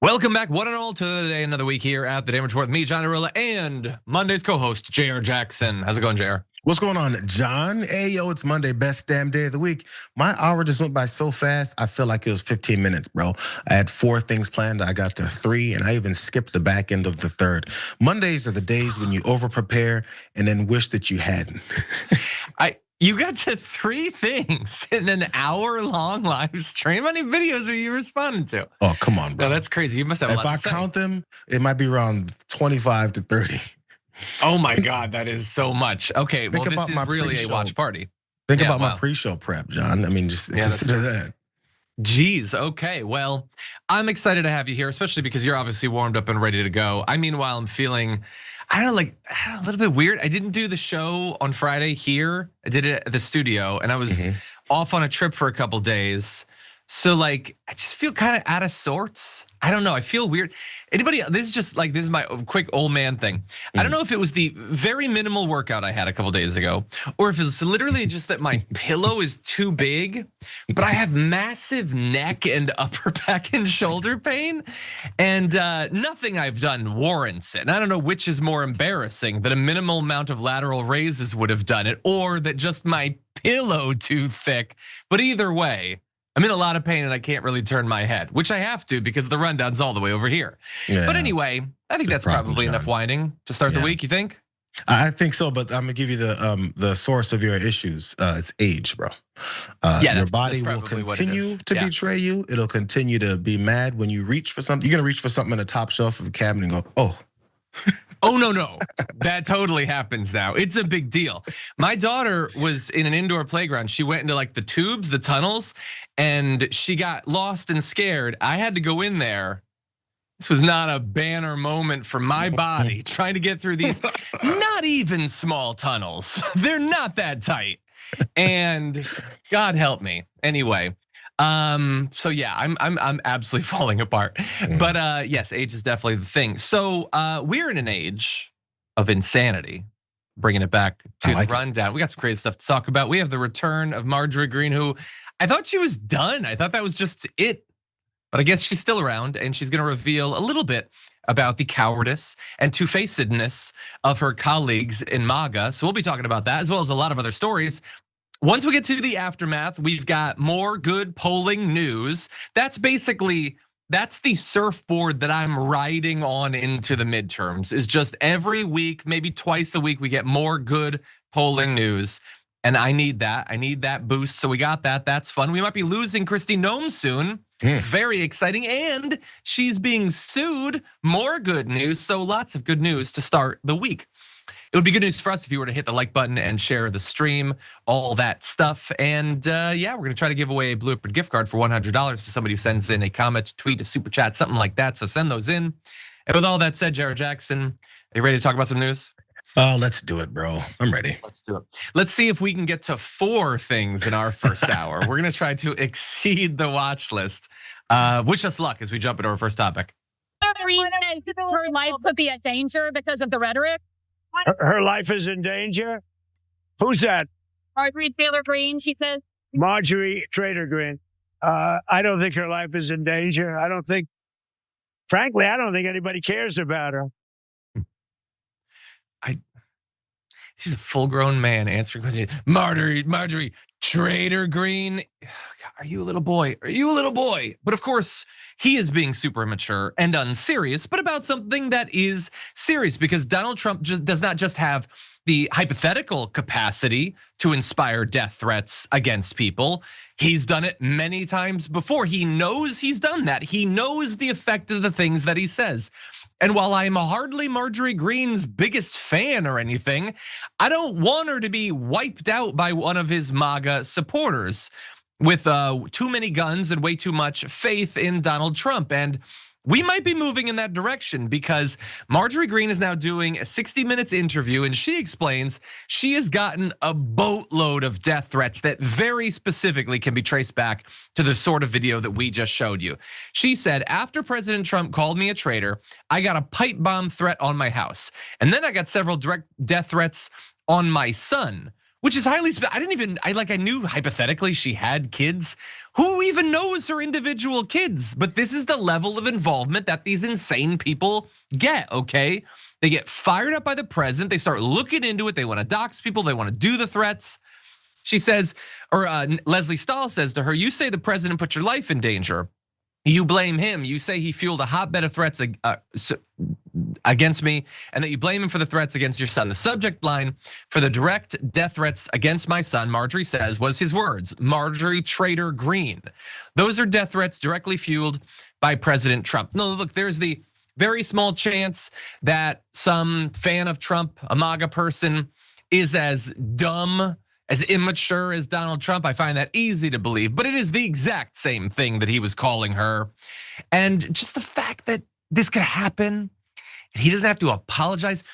Welcome back, one and all, to the day, another week here at the Damage Report with me, John Iadarola, and Monday's co-host, Jayar Jackson. How's it going, Jayar? What's going on, John? Hey, yo, it's Monday, best damn day of the week. My hour just went by so fast, I feel like it was 15 minutes, bro. I had 4 things planned, I got to 3, and I even skipped the back end of the 3rd. Mondays are the days when you over-prepare and then wish that you hadn't. You got to 3 things in an hour-long live stream. How many videos are you responding to? Oh, come on, bro. No, that's crazy. You must have a lot to say. If I count them, it might be around 25 to 30. Oh my God, that is so much. Okay, well, this is really a watch party. Think about my pre-show prep, John. I mean, just consider that. Geez, okay. Well, I'm excited to have you here, especially because you're obviously warmed up and ready to go. Meanwhile, I'm feeling, a little bit weird. I didn't do the show on Friday here. I did it at the studio, and I was off on a trip for a couple days. So I just feel kind of out of sorts. I don't know, I feel weird. This is my quick old man thing. I don't know if it was the very minimal workout I had a couple days ago, or if it's literally just that my pillow is too big, but I have massive neck and upper back and shoulder pain, and nothing I've done warrants it. And I don't know which is more embarrassing, that a minimal amount of lateral raises would have done it, or that just my pillow too thick. But either way, I'm in a lot of pain and I can't really turn my head, which I have to because the rundown's all the way over here. Yeah. But anyway, I think that's probably enough whining to start the week, you think? I think so, but I'm gonna give you the source of your issues. It's age, bro. Your body will continue to betray you. It'll continue to be mad when you reach for something. You're gonna reach for something in the top shelf of the cabinet and go, oh. Oh, no, that totally happens now. It's a big deal. My daughter was in an indoor playground. She went into the tubes, the tunnels, and she got lost and scared. I had to go in there. This was not a banner moment for my body, trying to get through these not even small tunnels. They're not that tight. And God help me. Anyway. So yeah, I'm absolutely falling apart. But yes, age is definitely the thing. So we're in an age of insanity. Bringing it back to the rundown, we got some crazy stuff to talk about. We have the return of Marjorie Greene, who I thought she was done. I thought that was just it, but I guess she's still around, and she's gonna reveal a little bit about the cowardice and two-facedness of her colleagues in MAGA. So we'll be talking about that, as well as a lot of other stories. Once we get to the aftermath, we've got more good polling news. That's the surfboard that I'm riding on into the midterms, is just every week, maybe twice a week, we get more good polling news. And I need that boost. So we got that, that's fun. We might be losing Kristi Noem soon. Very exciting, and she's being sued. More good news, so lots of good news to start the week. It would be good news for us if you were to hit the like button and share the stream, all that stuff. And yeah, we're gonna try to give away a Blue Apron gift card for $100 to somebody who sends in a comment, tweet, a super chat, something like that. So send those in. And with all that said, Jayar Jackson, are you ready to talk about some news? Let's do it, bro. I'm ready. Let's do it. Let's see if we can get to 4 things in our first hour. We're gonna try to exceed the watch list. Wish us luck as we jump into our first topic. Her life could be in danger because of the rhetoric. Her life is in danger? Who's that? Marjorie Taylor Greene, she says. Marjorie Trader Greene. I don't think her life is in danger. Frankly, I don't think anybody cares about her. He's a full-grown man answering questions. Marjorie Trader Greene. Are you a little boy? Are you a little boy? But of course, he is being super immature and unserious, but about something that is serious, because Donald Trump does not just have the hypothetical capacity to inspire death threats against people. He's done it many times before. He knows he's done that. He knows the effect of the things that he says. And while I'm hardly Marjorie Greene's biggest fan or anything, I don't want her to be wiped out by one of his MAGA supporters with too many guns and way too much faith in Donald Trump. And we might be moving in that direction, because Marjorie Greene is now doing a 60 Minutes interview, and she explains she has gotten a boatload of death threats that very specifically can be traced back to the sort of video that we just showed you. She said, after President Trump called me a traitor, I got a pipe bomb threat on my house. And then I got several direct death threats on my son. which is highly, I knew hypothetically she had kids. Who even knows her individual kids? But this is the level of involvement that these insane people get, okay? They get fired up by the president. They start looking into it. They want to dox people. They want to do the threats. She says, or Leslie Stahl says to her, you say the president put your life in danger. You blame him. You say he fueled a hotbed of threats against me, and that you blame him for the threats against your son. The subject line for the direct death threats against my son, Marjorie says, was his words, Marjorie Traitor Greene. Those are death threats directly fueled by President Trump. No, look, there's the very small chance that some fan of Trump, a MAGA person, is as dumb, as immature as Donald Trump. I find that easy to believe, but it is the exact same thing that he was calling her. And just the fact that this could happen, and he doesn't have to apologize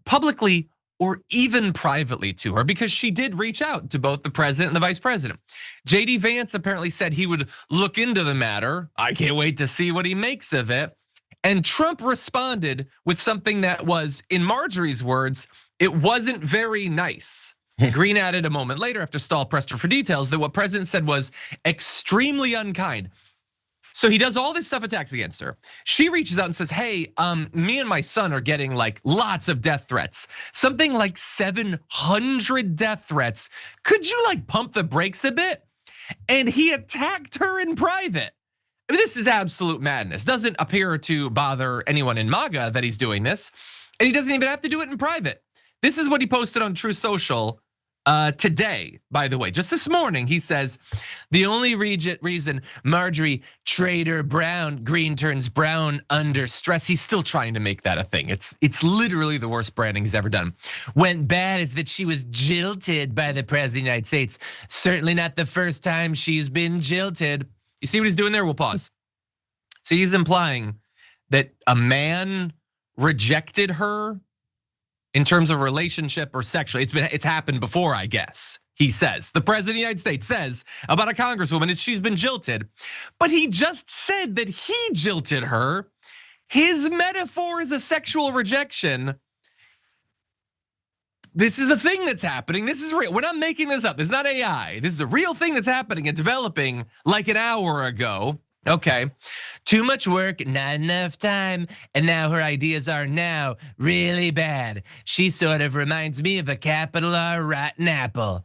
publicly or even privately to her, because she did reach out to both the president and the vice president. JD Vance apparently said he would look into the matter. I can't wait to see what he makes of it. And Trump responded with something that was, in Marjorie's words, it wasn't very nice. Greene added a moment later, after Stahl pressed her for details, that what president said was extremely unkind. So he does all this stuff, attacks against her. She reaches out and says, hey, me and my son are getting like lots of death threats. Something like 700 death threats. Could you like pump the brakes a bit? And he attacked her in private. I mean, this is absolute madness. Doesn't appear to bother anyone in MAGA that he's doing this. And he doesn't even have to do it in private. This is what he posted on True Social today, by the way, just this morning. He says, the only reason Marjorie Traitor Greene turns brown under stress, he's still trying to make that a thing. It's literally the worst branding he's ever done. Went bad is that she was jilted by the president of the United States. Certainly not the first time she's been jilted. You see what he's doing there? We'll pause. So he's implying that a man rejected her in terms of relationship or sexually. It's happened before, I guess. He says, the president of the United States says about a congresswoman that she's been jilted, but he just said that he jilted her. His metaphor is a sexual rejection. This is a thing that's happening. This is real. We're not making this up. This is not AI. This is a real thing that's happening and developing like an hour ago. Okay, too much work, not enough time, and now her ideas are now really bad. She sort of reminds me of a capital R rotten apple.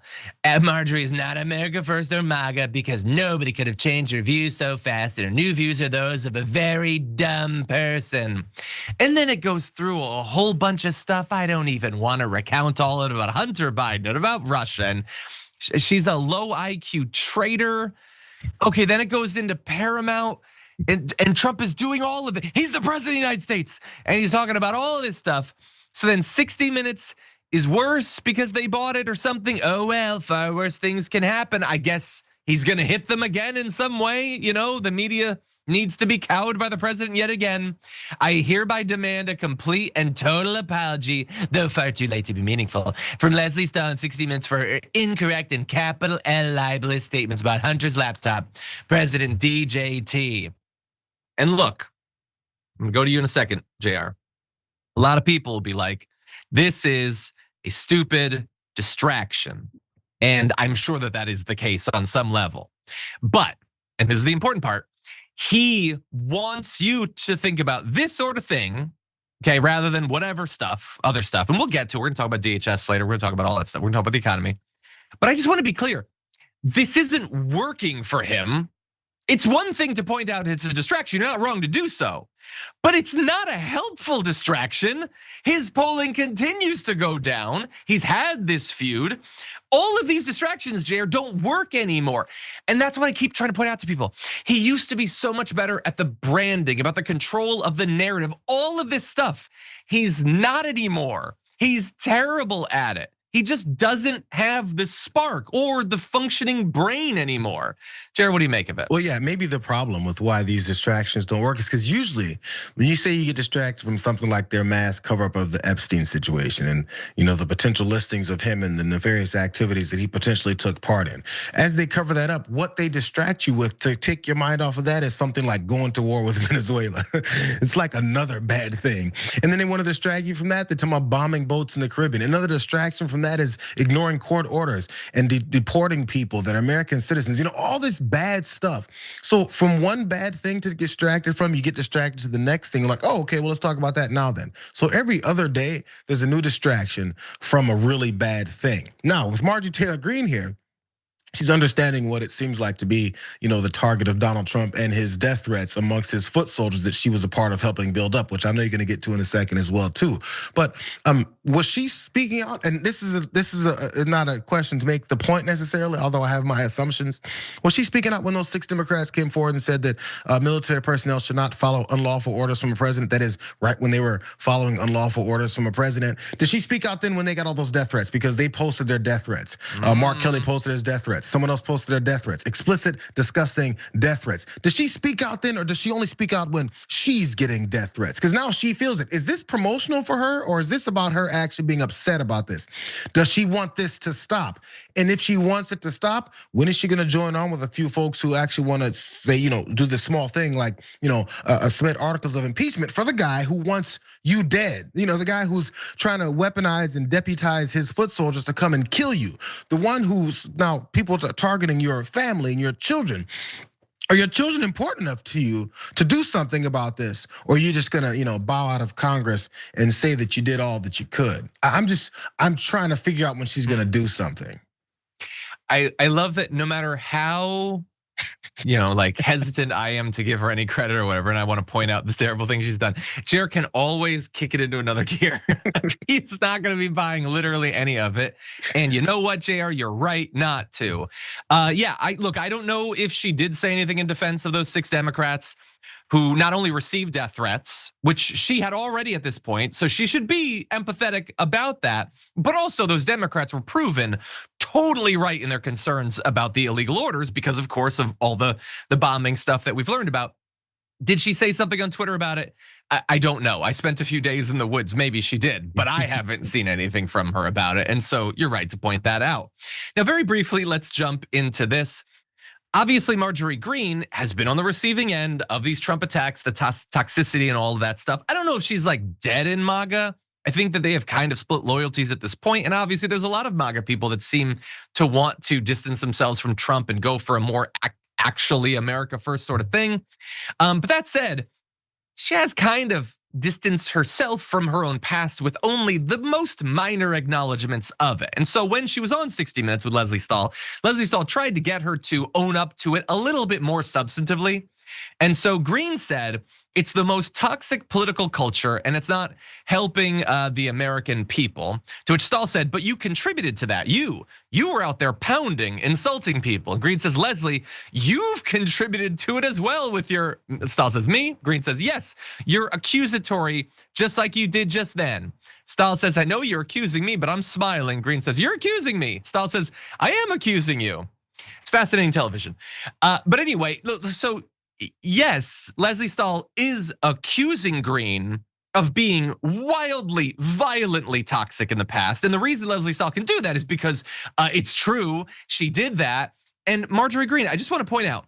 Marjorie is not America First or MAGA because nobody could have changed her views so fast, and her new views are those of a very dumb person. And then it goes through a whole bunch of stuff. I don't even want to recount all of it about Hunter Biden and about Russia. And she's a low IQ traitor. Okay, then it goes into Paramount, and Trump is doing all of it. He's the president of the United States, and he's talking about all of this stuff. So then 60 Minutes is worse because they bought it or something. Oh well, far worse things can happen. I guess he's gonna hit them again in some way. You know, the media needs to be cowed by the president yet again. I hereby demand a complete and total apology, though far too late to be meaningful, from Leslie Stahl in 60 Minutes for incorrect and capital L libelous statements about Hunter's laptop, President DJT. And look, I'm gonna go to you in a second, JR. A lot of people will be like, this is a stupid distraction. And I'm sure that that is the case on some level. But, and this is the important part, he wants you to think about this sort of thing, okay, rather than whatever stuff, other stuff. And we'll get to it. We're gonna talk about DHS later. We're gonna talk about all that stuff. We're gonna talk about the economy. But I just wanna be clear. This isn't working for him. It's one thing to point out it's a distraction. You're not wrong to do so. But it's not a helpful distraction. His polling continues to go down. He's had this feud. All of these distractions, Jayar, don't work anymore. And that's what I keep trying to point out to people. He used to be so much better at the branding, about the control of the narrative, all of this stuff. He's not anymore. He's terrible at it. He just doesn't have the spark or the functioning brain anymore. Jayar, what do you make of it? Well, yeah, maybe the problem with why these distractions don't work is because usually when you say you get distracted from something like their mass cover up of the Epstein situation and the potential listings of him and the nefarious activities that he potentially took part in, as they cover that up, what they distract you with to take your mind off of that is something like going to war with Venezuela. It's like another bad thing. And then they want to distract you from that. They're talking about bombing boats in the Caribbean. Another distraction from that is ignoring court orders and deporting people that are American citizens. All this bad stuff. So from one bad thing to get distracted from, you get distracted to the next thing. You're like, oh, okay, well, let's talk about that now then. So every other day, there's a new distraction from a really bad thing. Now, with Marjorie Taylor Greene here, she's understanding what it seems like to be, the target of Donald Trump and his death threats amongst his foot soldiers that she was a part of helping build up, which I know you're gonna get to in a second as well too. But was she speaking out? And this is not a question to make the point necessarily, although I have my assumptions. Was she speaking out when those 6 Democrats came forward and said that military personnel should not follow unlawful orders from a president? That is right when they were following unlawful orders from a president. Did she speak out then when they got all those death threats? Because they posted their death threats. Mark Kelly posted his death threats. Someone else posted their death threats, explicit, disgusting death threats. Does she speak out then, or does she only speak out when she's getting death threats? Because now she feels it. Is this promotional for her, or is this about her actually being upset about this? Does she want this to stop? And if she wants it to stop, when is she gonna join on with a few folks who actually wanna say, do this small thing like, submit articles of impeachment for the guy who wants you dead? The guy who's trying to weaponize and deputize his foot soldiers to come and kill you. The one who's now people are targeting your family and your children. Are your children important enough to you to do something about this? Or are you just gonna, bow out of Congress and say that you did all that you could? I'm trying to figure out when she's gonna do something. I love that no matter how, like hesitant I am to give her any credit or whatever, and I want to point out the terrible things she's done, Jayar can always kick it into another gear. He's not gonna be buying literally any of it. And you know what, Jayar, you're right not to. Yeah, I don't know if she did say anything in defense of those 6 Democrats who not only received death threats, which she had already at this point, so she should be empathetic about that, but also those Democrats were proven totally right in their concerns about the illegal orders because, of course, of all the bombing stuff that we've learned about. Did she say something on Twitter about it? I don't know. I spent a few days in the woods. Maybe she did, but I haven't seen anything from her about it. And so you're right to point that out. Now, very briefly, let's jump into this. Obviously, Marjorie Greene has been on the receiving end of these Trump attacks, the toxicity and all of that stuff. I don't know if she's like dead in MAGA. I think that they have kind of split loyalties at this point. And obviously there's a lot of MAGA people that seem to want to distance themselves from Trump and go for a more actually America first sort of thing. But that said, she has kind of distanced herself from her own past with only the most minor acknowledgements of it. And so when she was on 60 Minutes with Lesley Stahl tried to get her to own up to it a little bit more substantively. And so Greene said, it's the most toxic political culture and it's not helping the American people. To which Stahl said, but you contributed to that. You were out there pounding, insulting people. And Greene says, Lesley, you've contributed to it as well with your, Stahl says, me? Greene says, yes, you're accusatory just like you did just then. Stahl says, I know you're accusing me, but I'm smiling. Greene says, you're accusing me. Stahl says, I am accusing you. It's fascinating television. But anyway, so yes, Lesley Stahl is accusing Greene of being wildly, violently toxic in the past. And the reason Lesley Stahl can do that is because it's true, she did that. And Marjorie Greene, I just want to point out,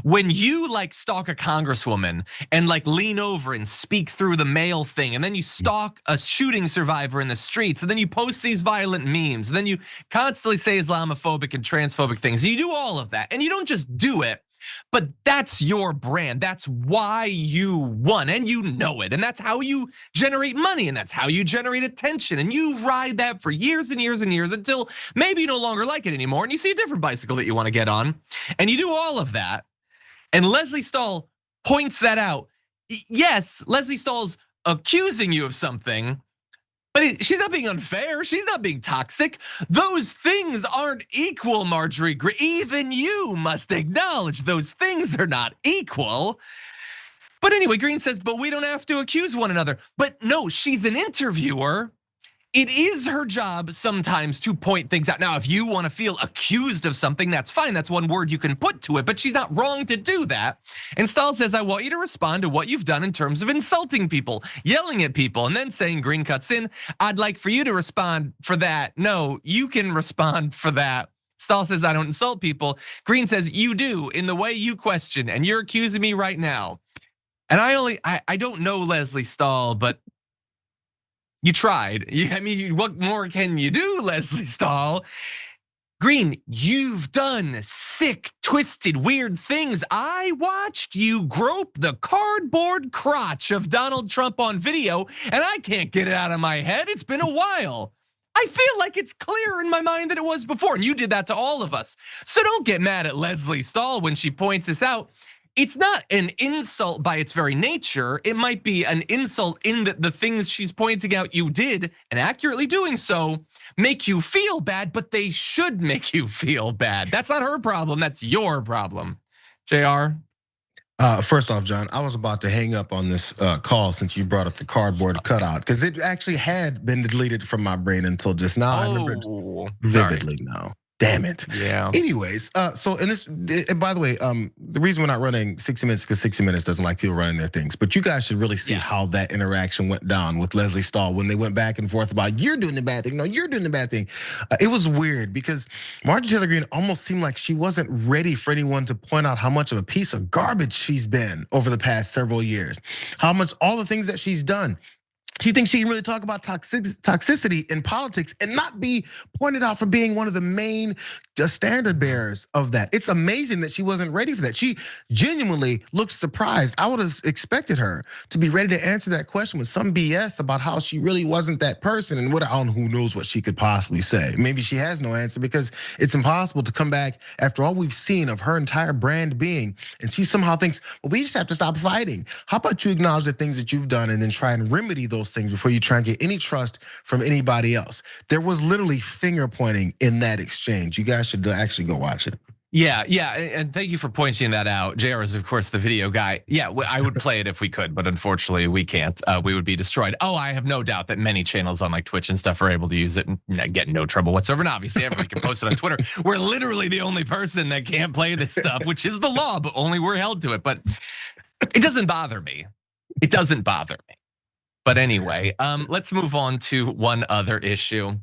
when you like stalk a congresswoman and like lean over and speak through the mail thing, and then you stalk a shooting survivor in the streets, and then you post these violent memes, and then you constantly say Islamophobic and transphobic things, you do all of that, and you don't just do it, but that's your brand. That's why you won, and you know it. And that's how you generate money, and that's how you generate attention. And you ride that for years and years and years until maybe you no longer like it anymore, and you see a different bicycle that you want to get on. And you do all of that. And Lesley Stahl points that out. Yes, Lesley Stahl's accusing you of something, but she's not being unfair. She's not being toxic. Those things aren't equal, Marjorie Greene. Even you must acknowledge those things are not equal. But anyway, Greene says, but we don't have to accuse one another. But no, she's an interviewer. It is her job sometimes to point things out. Now, if you want to feel accused of something, that's fine. That's one word you can put to it, but she's not wrong to do that. And Stahl says, I want you to respond to what you've done in terms of insulting people, yelling at people, and then saying, Greene cuts in, I'd like for you to respond for that. No, you can respond for that. Stahl says, I don't insult people. Greene says, you do in the way you question, and you're accusing me right now. And I don't know Lesley Stahl, but You tried. I mean, what more can you do, Leslie Stahl? Greene, you've done sick, twisted, weird things. I watched you grope the cardboard crotch of Donald Trump on video, and I can't get it out of my head. It's been a while. I feel like it's clearer in my mind than it was before, and you did that to all of us. So don't get mad at Leslie Stahl when she points this out. It's not an insult by its very nature. It might be an insult in that the things she's pointing out you did, and accurately doing so, make you feel bad, but they should make you feel bad. That's not her problem, that's your problem. JR? First off, John, I was about to hang up on this call since you brought up the cardboard cutout, because it actually had been deleted from my brain until just now. I remember it vividly now. Damn it. Yeah. Anyways, so and this, by the way, the reason we're not running 60 Minutes because 60 Minutes doesn't like people running their things. But you guys should really see how that interaction went down with Leslie Stahl when they went back and forth about you're doing the bad thing, no, you're doing the bad thing. It was weird because Marjorie Greene almost seemed like she wasn't ready for anyone to point out how much of a piece of garbage she's been over the past several years, how much all the things that she's done. She thinks she can really talk about toxicity in politics and not be pointed out for being one of the main standard bearers of that. It's amazing that she wasn't ready for that. She genuinely looked surprised. I would have expected her to be ready to answer that question with some BS about how she really wasn't that person and what, I don't know, who knows what she could possibly say. Maybe she has no answer because it's impossible to come back after all we've seen of her entire brand being, and she somehow thinks, well, we just have to stop fighting. How about you acknowledge the things that you've done and then try and remedy those things before you try and get any trust from anybody else? There was literally finger pointing in that exchange. You guys should actually go watch it. Yeah, and thank you for pointing that out. JR is, of course, the video guy. Yeah, I would play it if we could, but unfortunately we can't. We would be destroyed. Oh, I have no doubt that many channels on like Twitch and stuff are able to use it and get no trouble whatsoever. And obviously everybody can post it on Twitter. We're literally the only person that can't play this stuff, which is the law, but only we're held to it. But it doesn't bother me. It doesn't bother me. But anyway, let's move on to one other issue.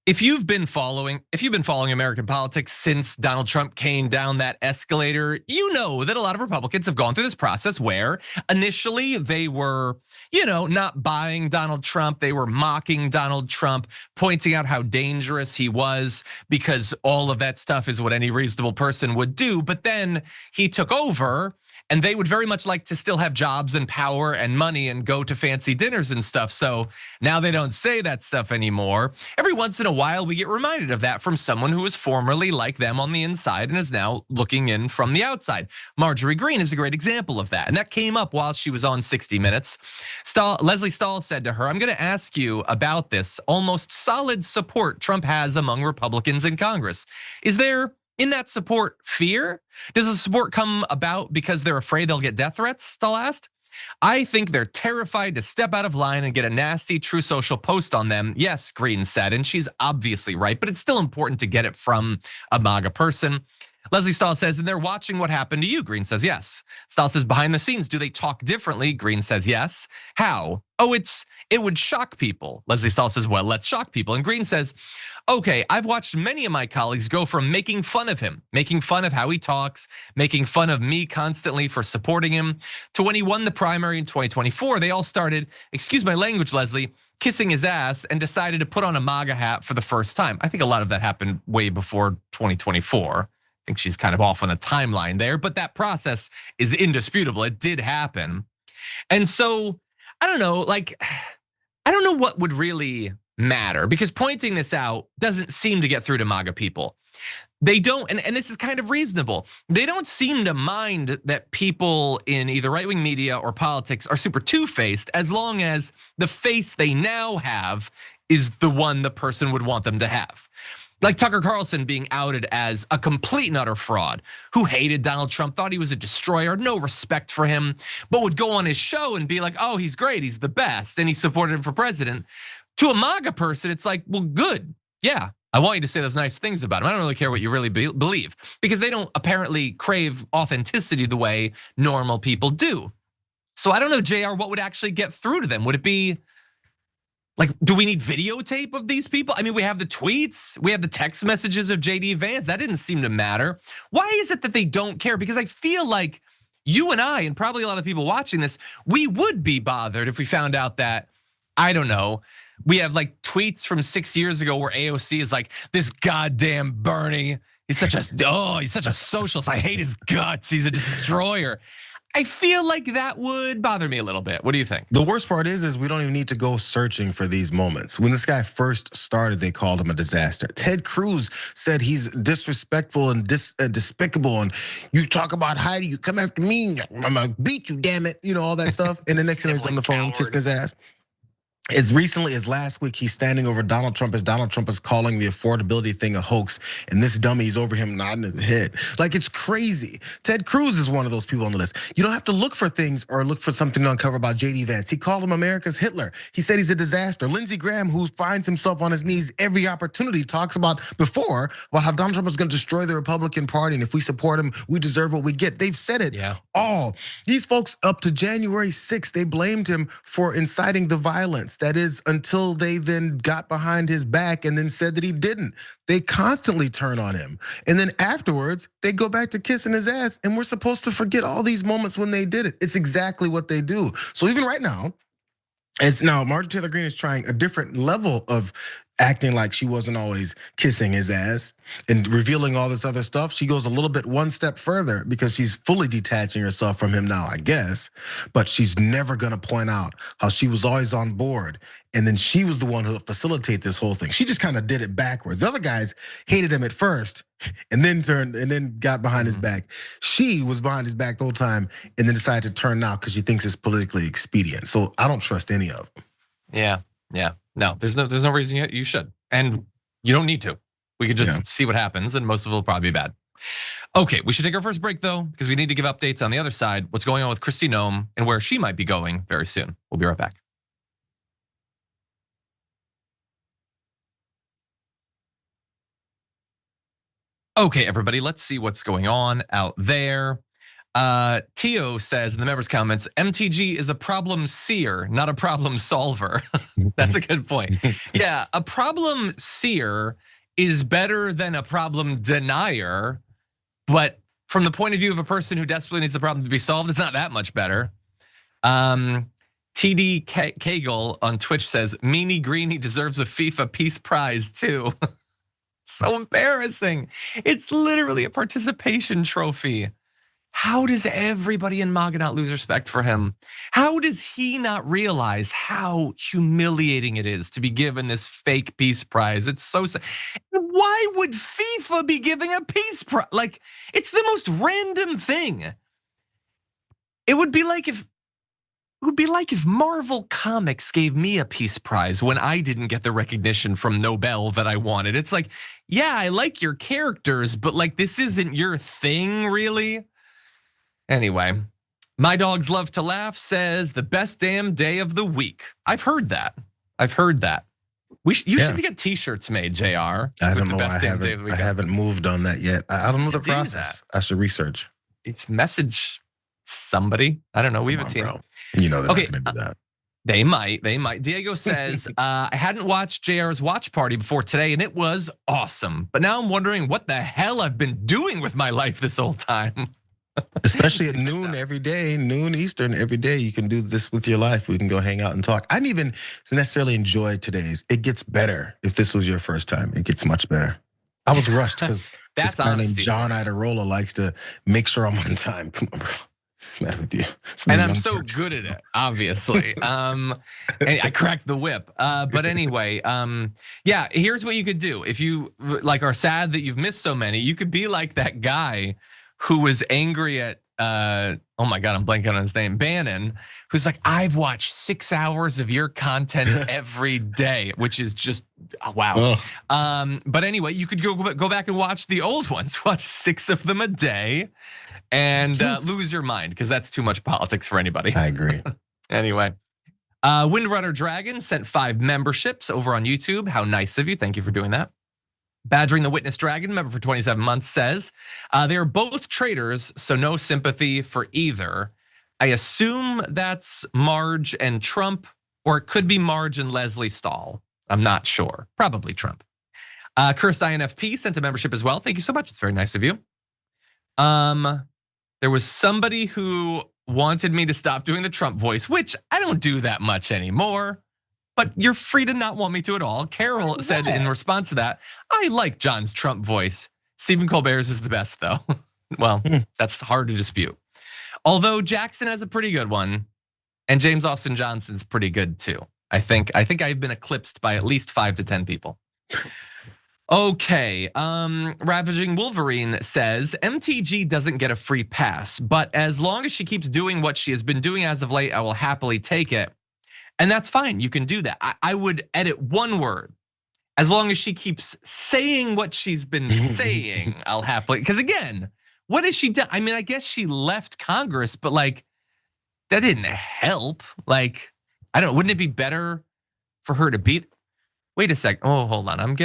If you've been following American politics since Donald Trump came down that escalator, you know that a lot of Republicans have gone through this process where initially they were, not buying Donald Trump. They were mocking Donald Trump, pointing out how dangerous he was because all of that stuff is what any reasonable person would do. But then he took over. And they would very much like to still have jobs and power and money and go to fancy dinners and stuff. So now they don't say that stuff anymore. Every once in a while, we get reminded of that from someone who was formerly like them on the inside and is now looking in from the outside. Marjorie Greene is a great example of that. And that came up while she was on 60 Minutes. Leslie Stahl said to her, I'm going to ask you about this almost solid support Trump has among Republicans in Congress. Is there, in that support, fear? Does the support come about because they're afraid they'll get death threats? Stahl asked. I think they're terrified to step out of line and get a nasty True Social post on them. Yes, Greene said, and she's obviously right, but it's still important to get it from a MAGA person. Leslie Stahl says, and they're watching what happened to you. Greene says, yes. Stahl says, behind the scenes, do they talk differently? Greene says, yes. How? Oh, it would shock people. Leslie Stahl says, well, let's shock people. And Greene says, okay, I've watched many of my colleagues go from making fun of him, making fun of how he talks, making fun of me constantly for supporting him, to when he won the primary in 2024, they all started, excuse my language, Leslie, kissing his ass and decided to put on a MAGA hat for the first time. I think a lot of that happened way before 2024. I think she's kind of off on the timeline there, but that process is indisputable. It did happen. And so, I don't know, I don't know what would really matter because pointing this out doesn't seem to get through to MAGA people. They don't, and this is kind of reasonable. They don't seem to mind that people in either right-wing media or politics are super two-faced as long as the face they now have is the one the person would want them to have. Like Tucker Carlson being outed as a complete and utter fraud who hated Donald Trump, thought he was a destroyer, no respect for him, but would go on his show and be like, oh, he's great, he's the best, and he supported him for president. To a MAGA person, it's like, well, good, yeah, I want you to say those nice things about him. I don't really care what you really believe because they don't apparently crave authenticity the way normal people do. So I don't know, JR, what would actually get through to them? Would it be like, do we need videotape of these people? I mean, we have the tweets, we have the text messages of JD Vance. That didn't seem to matter. Why is it that they don't care? Because I feel like you and I, and probably a lot of people watching this, we would be bothered if we found out that I don't know. We have like tweets from 6 years ago where AOC is like, this goddamn Bernie. He's such a socialist. I hate his guts. He's a destroyer. I feel like that would bother me a little bit. What do you think? The worst part is we don't even need to go searching for these moments. When this guy first started, they called him a disaster. Ted Cruz said he's disrespectful and despicable. And you talk about Heidi, you come after me, I'm gonna beat you, damn it. All that stuff. And the next thing he's on the phone, kissing his ass. As recently as last week, he's standing over Donald Trump as Donald Trump is calling the affordability thing a hoax. And this dummy's over him nodding his head. Like, it's crazy. Ted Cruz is one of those people on the list. You don't have to look for things or look for something to uncover about JD Vance. He called him America's Hitler. He said he's a disaster. Lindsey Graham, who finds himself on his knees every opportunity, talks about how Donald Trump is gonna destroy the Republican Party. And if we support him, we deserve what we get. They've said it all. These folks up to January 6th, they blamed him for inciting the violence. That is until they then got behind his back and then said that he didn't. They constantly turn on him. And then afterwards, they go back to kissing his ass. And we're supposed to forget all these moments when they did it. It's exactly what they do. So even right now, Marjorie Taylor Greene is trying a different level of acting like she wasn't always kissing his ass and revealing all this other stuff. She goes a little bit one step further because she's fully detaching herself from him now, I guess. But she's never gonna point out how she was always on board. And then she was the one who facilitated this whole thing. She just kind of did it backwards. The other guys hated him at first and then got behind his back. She was behind his back the whole time and then decided to turn now because she thinks it's politically expedient. So I don't trust any of them. Yeah. No, there's no reason you should. And you don't need to. We could just see what happens and most of it will probably be bad. Okay, we should take our first break though, because we need to give updates on the other side, what's going on with Kristi Noem and where she might be going very soon. We'll be right back. Okay, everybody, let's see what's going on out there. Tio says in the members' comments, MTG is a problem seer, not a problem solver. That's a good point. Yeah, a problem seer is better than a problem denier, but from the point of view of a person who desperately needs the problem to be solved, it's not that much better. TD Kegel on Twitch says, Meanie Greenie deserves a FIFA Peace Prize too. So embarrassing. It's literally a participation trophy. How does everybody in MAGA not lose respect for him? How does he not realize how humiliating it is to be given this fake peace prize? It's so sad. Why would FIFA be giving a peace prize? Like, it's the most random thing. It would be like if Marvel Comics gave me a peace prize when I didn't get the recognition from Nobel that I wanted. It's like, yeah, I like your characters, but like this isn't your thing, really. Anyway, My Dogs Love to Laugh says the best damn day of the week. I've heard that. You should get t-shirts made, Jayar. I don't know why I haven't moved on that yet. I don't know the process. I should research. It's message somebody. I don't know. We have a team. Bro. You know they're not gonna do that. They might. Diego says, I hadn't watched JR's watch party before today and it was awesome. But now I'm wondering what the hell I've been doing with my life this whole time. Especially at noon every day, noon Eastern every day, you can do this with your life. We can go hang out and talk. I didn't even necessarily enjoy today's. It gets better if this was your first time. It gets much better. I was rushed because this guy named John Iadarola likes to make sure I'm on time. Come on, bro. What's the matter with you? And I'm so good at it, obviously. And I cracked the whip. But anyway, yeah, here's what you could do. If you like are sad that you've missed so many, you could be like that guy who was angry at, oh my God, I'm blanking on his name, Bannon, who's like, I've watched 6 hours of your content every day, which is just, wow. But anyway, you could go back and watch the old ones, watch 6 of them a day and lose your mind because that's too much politics for anybody. I agree. Anyway, Windrunner Dragon sent 5 memberships over on YouTube. How nice of you, thank you for doing that. Badgering the Witness Dragon, member for 27 months, says, they are both traitors, so no sympathy for either. I assume that's Marge and Trump, or it could be Marge and Leslie Stahl. I'm not sure, probably Trump. Cursed INFP sent a membership as well. Thank you so much, it's very nice of you. There was somebody who wanted me to stop doing the Trump voice, which I don't do that much anymore. but you're free to not want me to at all. Carol said in response to that, I like John's Trump voice. Stephen Colbert's is the best though. Well, that's hard to dispute. Although Jackson has a pretty good one, and James Austin Johnson's pretty good too. I think I've been eclipsed by at least 5 to 10 people. Okay, Ravaging Wolverine says, MTG doesn't get a free pass, but as long as she keeps doing what she has been doing as of late, I will happily take it. And that's fine, you can do that. I would edit one word. As long as she keeps saying what she's been saying, I'll happily, because again, what has she done? I mean, I guess she left Congress, but like, that didn't help. Like, I don't know, wouldn't it be better for her to beat? Wait a sec. Oh, hold on. I'm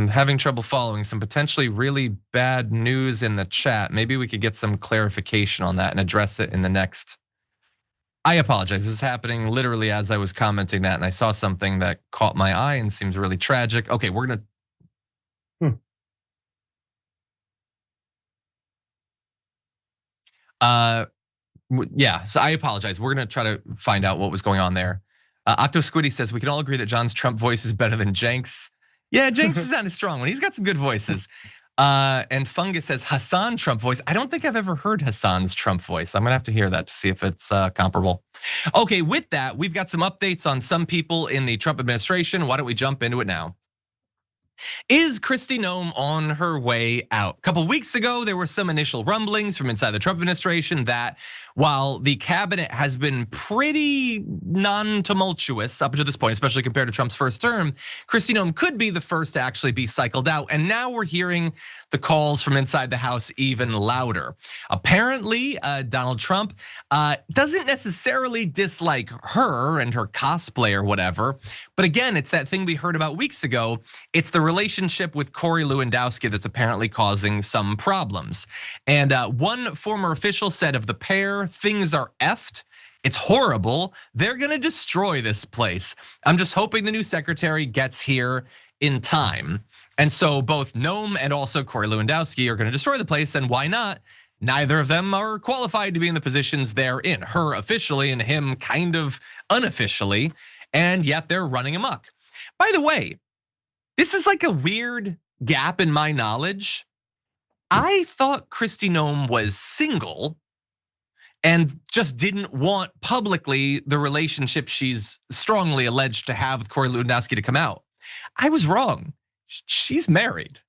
having trouble following some potentially really bad news in the chat. Maybe we could get some clarification on that and address it in the next. I apologize. This is happening literally as I was commenting that, and I saw something that caught my eye and seems really tragic. Okay, we're gonna. Yeah, so I apologize. We're gonna try to find out what was going on there. Octo Squiddy says we can all agree that John's Trump voice is better than Jenks. Yeah, Jenks is not a strong one. He's got some good voices. And Fungus says Hassan Trump voice. I don't think I've ever heard Hassan's Trump voice. I'm gonna have to hear that to see if it's comparable. Okay, with that, we've got some updates on some people in the Trump administration. Why don't we jump into it now? Is Kristi Noem on her way out? A couple weeks ago, there were some initial rumblings from inside the Trump administration that while the cabinet has been pretty non-tumultuous up to this point, especially compared to Trump's first term, Kristi Noem could be the first to actually be cycled out. And now we're hearing the calls from inside the House even louder. Apparently, Donald Trump doesn't necessarily dislike her and her cosplay or whatever. But again, it's that thing we heard about weeks ago. It's the relationship with Corey Lewandowski that's apparently causing some problems. And one former official said of the pair, things are effed. It's horrible. They're gonna destroy this place. I'm just hoping the new secretary gets here in time. And so both Noem and also Corey Lewandowski are gonna destroy the place, and why not? Neither of them are qualified to be in the positions they're in. Her officially and him kind of unofficially, and yet they're running amok. By the way, this is like a weird gap in my knowledge. I thought Kristi Noem was single and just didn't want publicly the relationship she's strongly alleged to have with Corey Lewandowski to come out. I was wrong. She's married.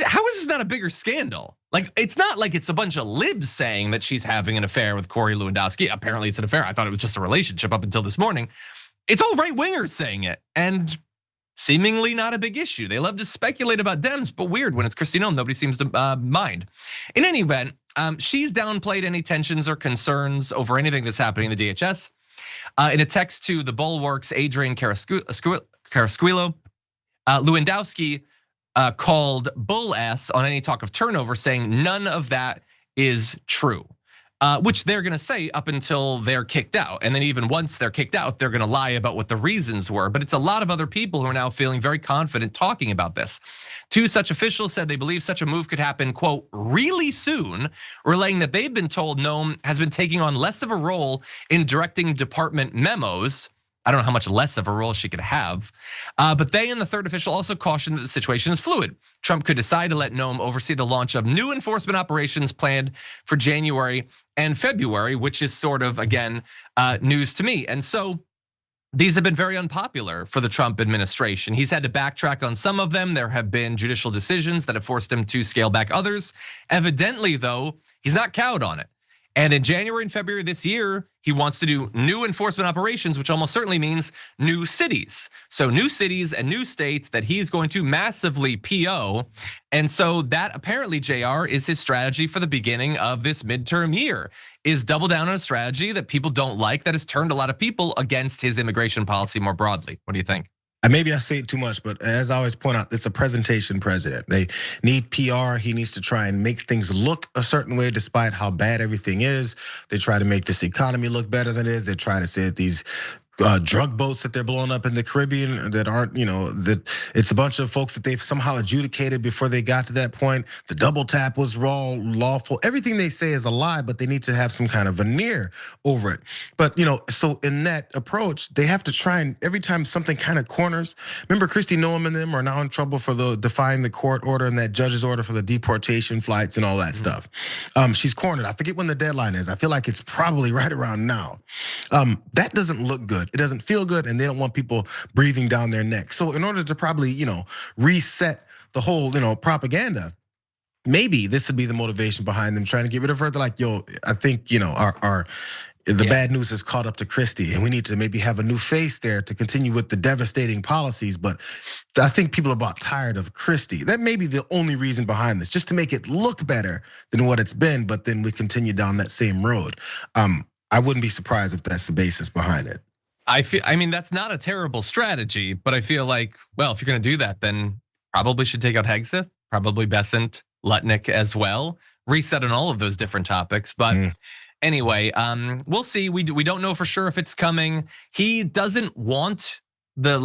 How is this not a bigger scandal? Like, it's not like it's a bunch of libs saying that she's having an affair with Corey Lewandowski. Apparently it's an affair. I thought it was just a relationship up until this morning. It's all right wingers saying it, and seemingly not a big issue. They love to speculate about Dems, but weird when it's Kristi Noem, nobody seems to mind. In any event, she's downplayed any tensions or concerns over anything that's happening in the DHS. In a text to the Bulwark's Adrian Carrasquillo, Lewandowski called bull ass on any talk of turnover, saying none of that is true. Which they're gonna say up until they're kicked out. And then even once they're kicked out, they're gonna lie about what the reasons were. But it's a lot of other people who are now feeling very confident talking about this. Two such officials said they believe such a move could happen, quote, really soon, relaying that they've been told Noem has been taking on less of a role in directing department memos. I don't know how much less of a role she could have. But they and the third official also cautioned that the situation is fluid. Trump could decide to let Noem oversee the launch of new enforcement operations planned for January and February, which is sort of, again, news to me. And so these have been very unpopular for the Trump administration. He's had to backtrack on some of them. There have been judicial decisions that have forced him to scale back others. Evidently, though, he's not cowed on it. And in January and February this year, he wants to do new enforcement operations, which almost certainly means new cities. So new cities and new states that he's going to massively PO. And so that apparently, Jayar, is his strategy for the beginning of this midterm year, is double down on a strategy that people don't like, that has turned a lot of people against his immigration policy more broadly. What do you think? Maybe I say it too much, but as I always point out, it's a presentation president. They need PR. He needs to try and make things look a certain way despite how bad everything is. They try to make this economy look better than it is. They try to say that these drug boats that they're blowing up in the Caribbean that aren't, that it's a bunch of folks that they've somehow adjudicated before they got to that point. The double tap was raw, lawful. Everything they say is a lie, but they need to have some kind of veneer over it. But so in that approach, they have to try and every time something kind of corners. Remember, Kristi Noem and them are now in trouble for defying the court order and that judge's order for the deportation flights and all that stuff. She's cornered. I forget when the deadline is. I feel like it's probably right around now. That doesn't look good. It doesn't feel good, and they don't want people breathing down their neck. So in order to probably, reset the whole, propaganda, maybe this would be the motivation behind them trying to get rid of her. They're like, yo, I think, the bad news is caught up to Kristi, and we need to maybe have a new face there to continue with the devastating policies. But I think people are about tired of Kristi. That may be the only reason behind this, just to make it look better than what it's been. But then we continue down that same road. I wouldn't be surprised if that's the basis behind it. I mean, that's not a terrible strategy, but I feel like, well, if you're gonna do that, then probably should take out Hegseth, probably Besant, Lutnick as well, reset on all of those different topics. But anyway, we'll see. We don't know for sure if it's coming. He doesn't want the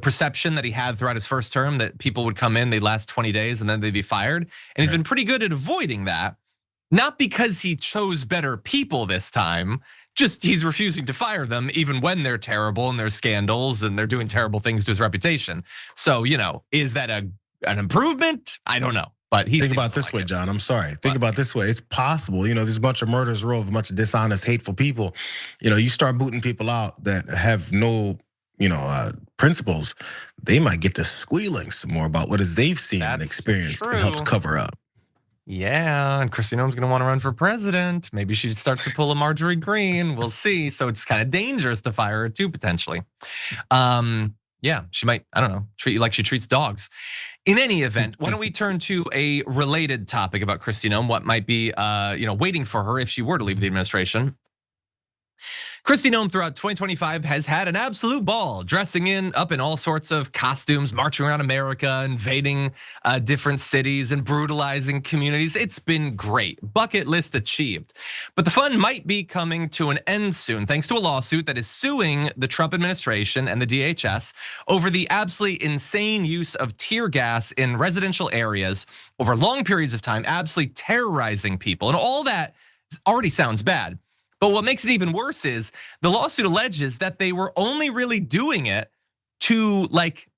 perception that he had throughout his first term that people would come in, they'd last 20 days and then they'd be fired. And he's been pretty good at avoiding that. Not because he chose better people this time, just he's refusing to fire them even when they're terrible and there's scandals and they're doing terrible things to his reputation. So, is that an improvement? I don't know. But think about this way, John. I'm sorry. Think about this way. It's possible. There's a bunch of murders row of a bunch of dishonest, hateful people. You start booting people out that have no, principles. They might get to squealing some more about what they've seen and experienced and helped cover up. Yeah, and Kristi Noem's gonna want to run for president. Maybe she starts to pull a Marjorie Greene. We'll see. So it's kind of dangerous to fire her too, potentially. Yeah, she might, I don't know, treat you like she treats dogs. In any event, why don't we turn to a related topic about Kristi Noem, what might be waiting for her if she were to leave the administration. Kristi Noem throughout 2025 has had an absolute ball, dressing up in all sorts of costumes, marching around America, invading different cities and brutalizing communities. It's been great, bucket list achieved. But the fun might be coming to an end soon, thanks to a lawsuit that is suing the Trump administration and the DHS over the absolutely insane use of tear gas in residential areas over long periods of time, absolutely terrorizing people. And all that already sounds bad. But what makes it even worse is the lawsuit alleges that they were only really doing it to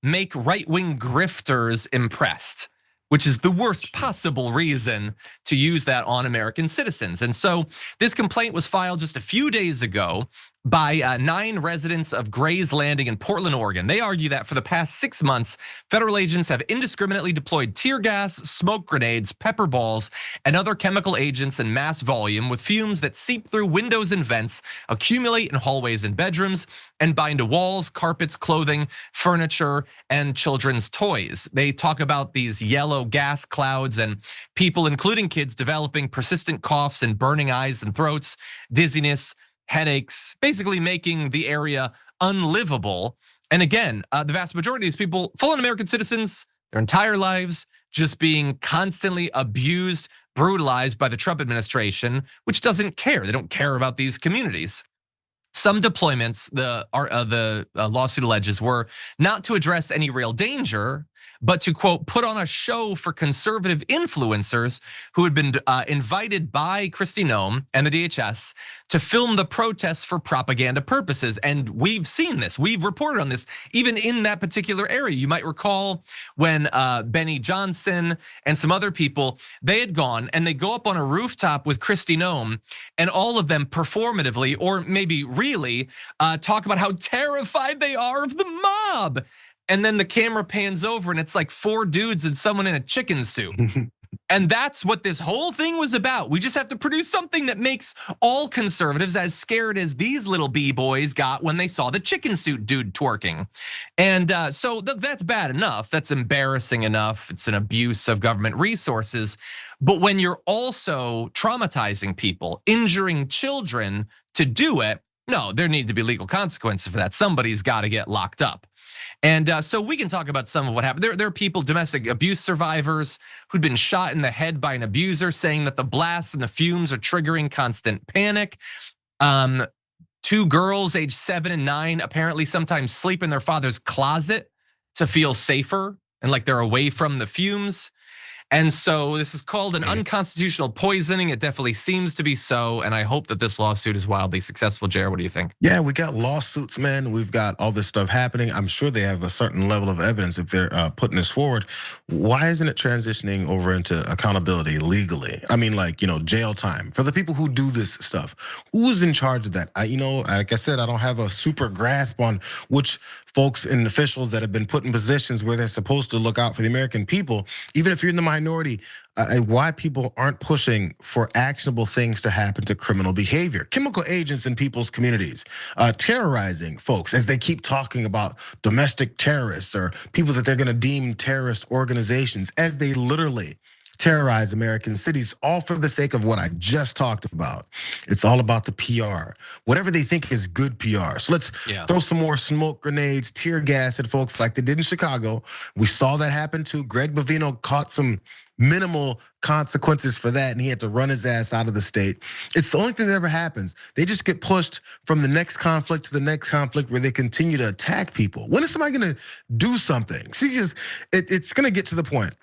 make right-wing grifters impressed, which is the worst possible reason to use that on American citizens. And so this complaint was filed just a few days ago by 9 residents of Gray's Landing in Portland, Oregon. They argue that for the past 6 months, federal agents have indiscriminately deployed tear gas, smoke grenades, pepper balls, and other chemical agents in mass volume with fumes that seep through windows and vents, accumulate in hallways and bedrooms, and bind to walls, carpets, clothing, furniture, and children's toys. They talk about these yellow gas clouds and people, including kids, developing persistent coughs and burning eyes and throats, dizziness, headaches, basically making the area unlivable. And again, the vast majority of these people, full-on American citizens, their entire lives just being constantly abused, brutalized by the Trump administration, which doesn't care. They don't care about these communities. Some deployments, the lawsuit alleges, were not to address any real danger, but to, quote, put on a show for conservative influencers who had been invited by Kristi Noem and the DHS to film the protests for propaganda purposes. And we've seen this, we've reported on this, even in that particular area. You might recall when Benny Johnson and some other people, they had gone and they go up on a rooftop with Kristi Noem, and all of them performatively, or maybe really, talk about how terrified they are of the mob. And then the camera pans over and it's like 4 dudes and someone in a chicken suit. And that's what this whole thing was about. We just have to produce something that makes all conservatives as scared as these little B-boys got when they saw the chicken suit dude twerking. And so that's bad enough. That's embarrassing enough. It's an abuse of government resources. But when you're also traumatizing people, injuring children to do it, no, there need to be legal consequences for that. Somebody's got to get locked up. And so we can talk about some of what happened. There are people, domestic abuse survivors, who'd been shot in the head by an abuser, saying that the blasts and the fumes are triggering constant panic. 2 girls aged 7 and 9 apparently sometimes sleep in their father's closet to feel safer and like they're away from the fumes. And so this is called an unconstitutional poisoning. It definitely seems to be so. And I hope that this lawsuit is wildly successful. Jayar, what do you think? Yeah, we got lawsuits, man. We've got all this stuff happening. I'm sure they have a certain level of evidence if they're putting this forward. Why isn't it transitioning over into accountability legally? I mean, like, jail time for the people who do this stuff. Who's in charge of that? Like I said, I don't have a super grasp on which folks and officials that have been put in positions where they're supposed to look out for the American people, even if you're in the minority, why people aren't pushing for actionable things to happen to criminal behavior. Chemical agents in people's communities, terrorizing folks as they keep talking about domestic terrorists or people that they're gonna deem terrorist organizations as they literally terrorize American cities, all for the sake of what I just talked about. It's all about the PR, whatever they think is good PR. So let's throw some more smoke grenades, tear gas at folks like they did in Chicago. We saw that happen too. Greg Bovino caught some minimal consequences for that, and he had to run his ass out of the state. It's the only thing that ever happens. They just get pushed from the next conflict to the next conflict where they continue to attack people. When is somebody gonna do something? See, it's gonna get to the point.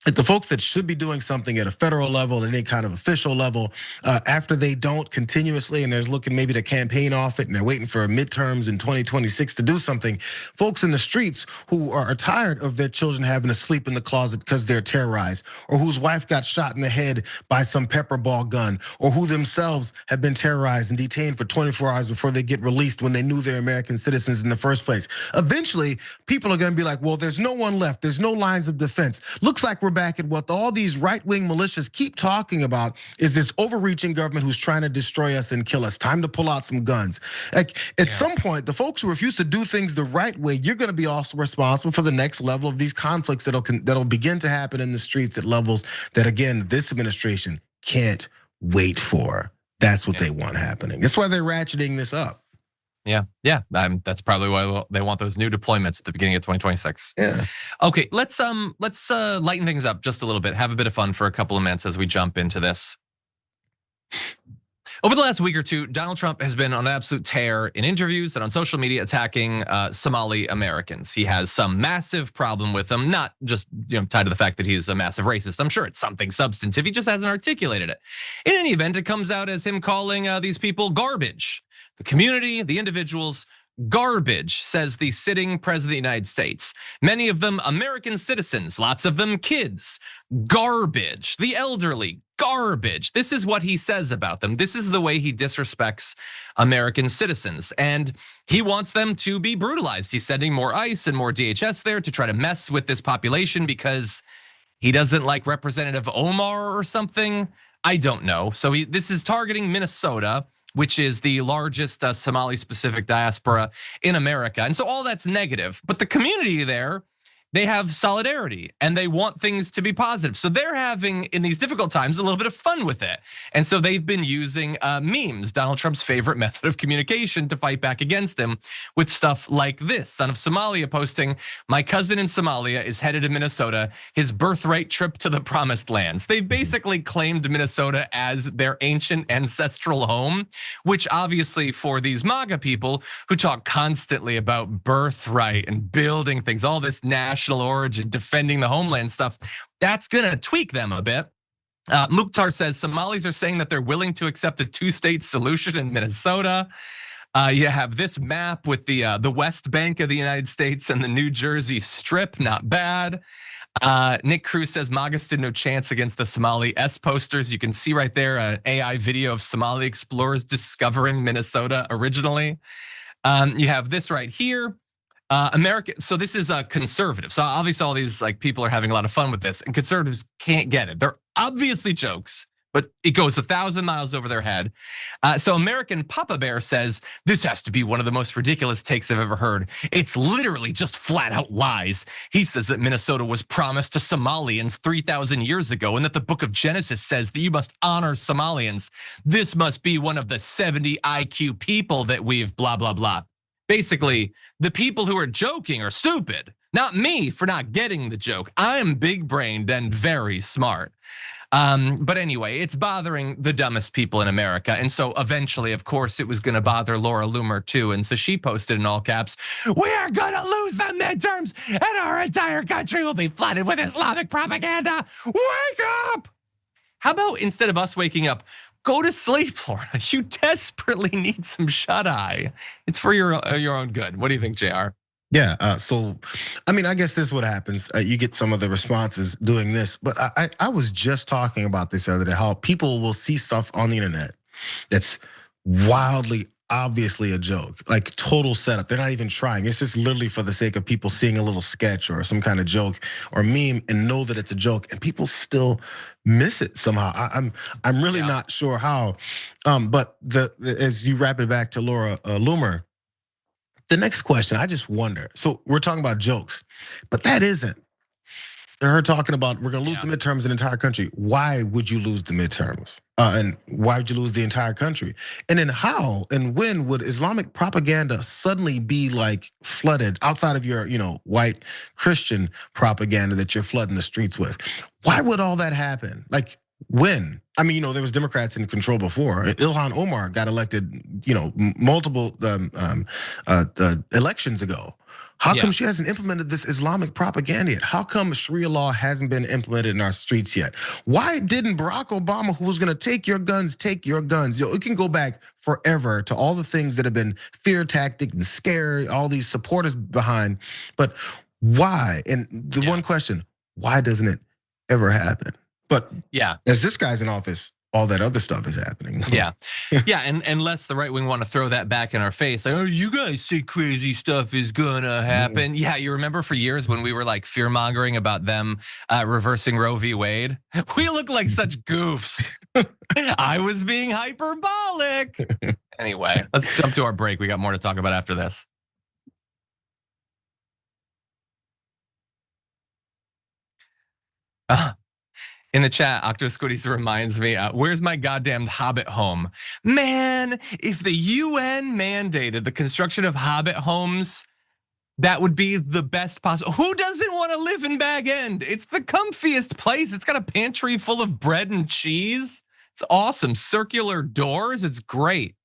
If the folks that should be doing something at a federal level, at any kind of official level, after they don't continuously, and they're looking maybe to campaign off it, and they're waiting for midterms in 2026 to do something. Folks in the streets who are tired of their children having to sleep in the closet because they're terrorized, or whose wife got shot in the head by some pepper ball gun, or who themselves have been terrorized and detained for 24 hours before they get released when they knew they're American citizens in the first place. Eventually, people are gonna be like, well, there's no one left. There's no lines of defense. Looks like we're back at what all these right-wing militias keep talking about is this overreaching government who's trying to destroy us and kill us. Time to pull out some guns. Like at some point, the folks who refuse to do things the right way, you're gonna be also responsible for the next level of these conflicts that'll begin to happen in the streets at levels that, again, this administration can't wait for. That's what they want happening. That's why they're ratcheting this up. Yeah, that's probably why they want those new deployments at the beginning of 2026. Yeah. Okay, let's lighten things up just a little bit. Have a bit of fun for a couple of minutes as we jump into this. Over the last week or two, Donald Trump has been on an absolute tear in interviews and on social media attacking Somali Americans. He has some massive problem with them, not just tied to the fact that he's a massive racist. I'm sure it's something substantive. He just hasn't articulated it. In any event, it comes out as him calling these people garbage. The community, the individuals, garbage, says the sitting president of the United States. Many of them American citizens, lots of them kids. Garbage. The elderly, garbage. This is what he says about them. This is the way he disrespects American citizens. And he wants them to be brutalized. He's sending more ICE and more DHS there to try to mess with this population because he doesn't like Representative Omar or something. I don't know. So this is targeting Minnesota, which is the largest Somali-specific diaspora in America. And so all that's negative, but the community there, they have solidarity and they want things to be positive. So they're having, in these difficult times, a little bit of fun with it. And so they've been using memes, Donald Trump's favorite method of communication, to fight back against him with stuff like this. Son of Somalia posting, "My cousin in Somalia is headed to Minnesota, his birthright trip to the promised lands." They've basically claimed Minnesota as their ancient ancestral home, which obviously for these MAGA people who talk constantly about birthright and building things, all this national origin, defending the homeland stuff, that's gonna tweak them a bit. Mukhtar says Somalis are saying that they're willing to accept a 2-state solution in Minnesota. You have this map with the West Bank of the United States and the New Jersey Strip, not bad. Nick Cruz says MAGA stood no chance against the Somali S posters. You can see right there an AI video of Somali explorers discovering Minnesota originally. You have this right here. America, so this is a conservative. So obviously all these people are having a lot of fun with this, and conservatives can't get it. They're obviously jokes, but it goes 1,000 miles over their head. So American Papa Bear says, "This has to be one of the most ridiculous takes I've ever heard. It's literally just flat out lies." He says that Minnesota was promised to Somalians 3,000 years ago, and that the book of Genesis says that you must honor Somalians. This must be one of the 70 IQ people that we've blah, blah, blah. Basically, the people who are joking are stupid, not me for not getting the joke. I am big brained and very smart. But anyway, it's bothering the dumbest people in America. And so eventually, of course, it was gonna bother Laura Loomer too. And so she posted in all caps, "We are gonna lose the midterms and our entire country will be flooded with Islamic propaganda. Wake up!" How about instead of us waking up, go to sleep, Laura? You desperately need some shut-eye. It's for your own good. What do you think, JR? Yeah, so I mean, I guess this is what happens. You get some of the responses doing this, but I was just talking about this the other day, how people will see stuff on the internet that's wildly obviously a joke, like total setup. They're not even trying. It's just literally for the sake of people seeing a little sketch or some kind of joke or meme and know that it's a joke, and people still miss it somehow. I'm really not sure how. But as you wrap it back to Laura Loomer, the next question, I just wonder. So we're talking about jokes, but that isn't. Her talking about we're gonna lose the midterms in the entire country. Why would you lose the midterms? And why would you lose the entire country? And then how and when would Islamic propaganda suddenly be like flooded outside of your, white Christian propaganda that you're flooding the streets with? Why would all that happen? Like when? I mean, there was Democrats in control before. Ilhan Omar got elected, multiple elections ago. How come she hasn't implemented this Islamic propaganda yet? How come Sharia law hasn't been implemented in our streets yet? Why didn't Barack Obama, who was gonna take your guns, take your guns? It can go back forever to all the things that have been fear tactic and scare all these supporters behind. But why? And the one question, why doesn't it ever happen? But as this guy's in office, all that other stuff is happening. Yeah, and unless the right wing want to throw that back in our face, like, oh, you guys say crazy stuff is gonna happen. Yeah, you remember for years when we were like fear mongering about them reversing Roe v. Wade? We look like such goofs. I was being hyperbolic. Anyway, let's jump to our break. We got more to talk about after this. In the chat, Octo Squiddies reminds me, where's my goddamn Hobbit home? Man, if the UN mandated the construction of Hobbit homes, that would be the best possible. Who doesn't want to live in Bag End? It's the comfiest place. It's got a pantry full of bread and cheese. It's awesome. Circular doors, it's great.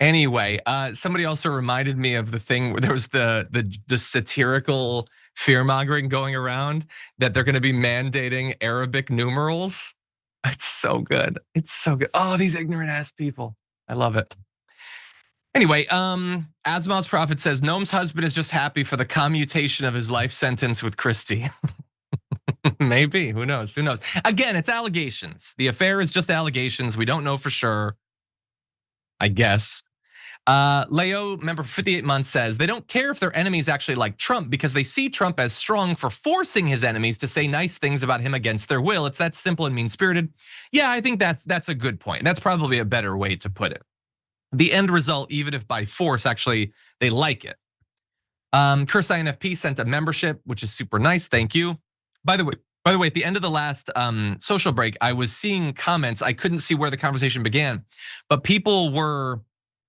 Anyway, somebody also reminded me of the thing where there was the satirical fear-mongering going around that they're gonna be mandating Arabic numerals. It's so good, it's so good. Oh, these ignorant ass people, I love it. Anyway, Asimov's prophet says Noem's husband is just happy for the commutation of his life sentence with Kristi. Maybe, who knows, who knows? Again, it's allegations. The affair is just allegations, we don't know for sure, I guess. Leo, member for 58 months, says they don't care if their enemies actually like Trump because they see Trump as strong for forcing his enemies to say nice things about him against their will. It's that simple and mean-spirited. Yeah, I think that's a good point. That's probably a better way to put it. The end result, even if by force, actually they like it. Curse INFP sent a membership, which is super nice. Thank you. By the way, at the end of the last social break, I was seeing comments. I couldn't see where the conversation began, but people were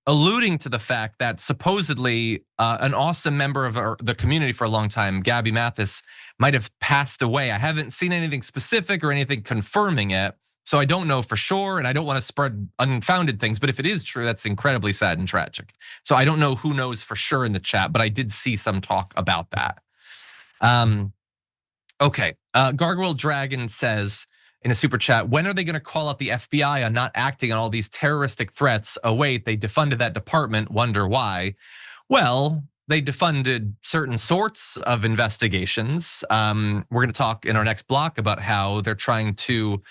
alluding to the fact that supposedly an awesome member of the community for a long time, Gabby Mathis, might have passed away. I haven't seen anything specific or anything confirming it, so I don't know for sure, and I don't want to spread unfounded things, but if it is true, that's incredibly sad and tragic. So I don't know who knows for sure in the chat, but I did see some talk about that. Okay, Gargoyle Dragon says, in a super chat, when are they gonna call out the FBI on not acting on all these terroristic threats? Oh wait, they defunded that department, wonder why. Well, they defunded certain sorts of investigations. We're gonna talk in our next block about how they're trying to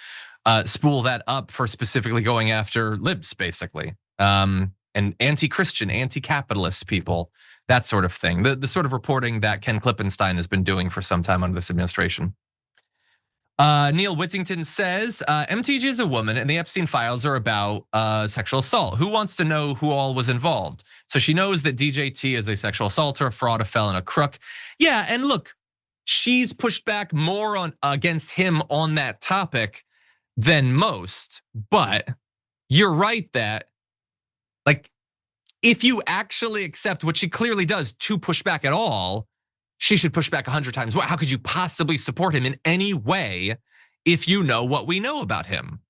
spool that up for specifically going after libs, basically. And anti-Christian, anti-capitalist people, that sort of thing. The sort of reporting that Ken Klippenstein has been doing for some time under this administration. Neil Whittington says, MTG is a woman and the Epstein files are about sexual assault. Who wants to know who all was involved? So she knows that DJT is a sexual assaulter, a fraud, a felon, a crook. Yeah, and look, she's pushed back more against him on that topic than most. But you're right that, like, if you actually accept what she clearly does to push back at all, she should push back 100 times. How could you possibly support him in any way if you know what we know about him.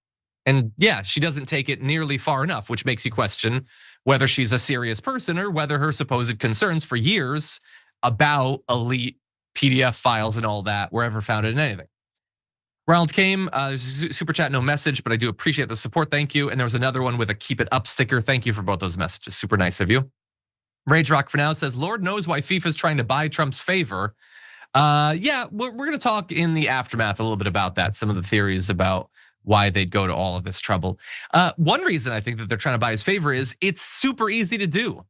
And yeah, she doesn't take it nearly far enough, which makes you question whether she's a serious person or whether her supposed concerns for years about elite PDF files and all that were ever founded in anything. Ronald came, super chat, no message, but I do appreciate the support. Thank you. And there was another one with a keep it up sticker. Thank you for both those messages. Super nice of you. Rage Rock for now says, Lord knows why FIFA is trying to buy Trump's favor. Yeah, we're going to talk in the aftermath a little bit about that. Some of the theories about why they'd go to all of this trouble. One reason I think that they're trying to buy his favor is it's super easy to do.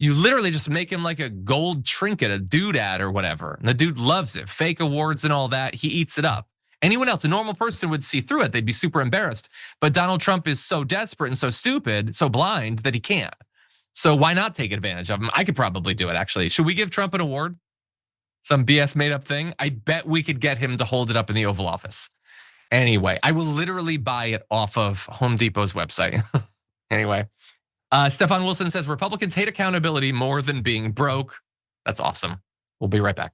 You literally just make him like a gold trinket, a doodad or whatever. And the dude loves it. Fake awards and all that. He eats it up. Anyone else, a normal person would see through it. They'd be super embarrassed. But Donald Trump is so desperate and so stupid, so blind that he can't. So why not take advantage of him? I could probably do it, actually. Should we give Trump an award? Some BS made up thing? I bet we could get him to hold it up in the Oval Office. Anyway, I will literally buy it off of Home Depot's website. Anyway, Stefan Wilson says, Republicans hate accountability more than being broke. That's awesome. We'll be right back.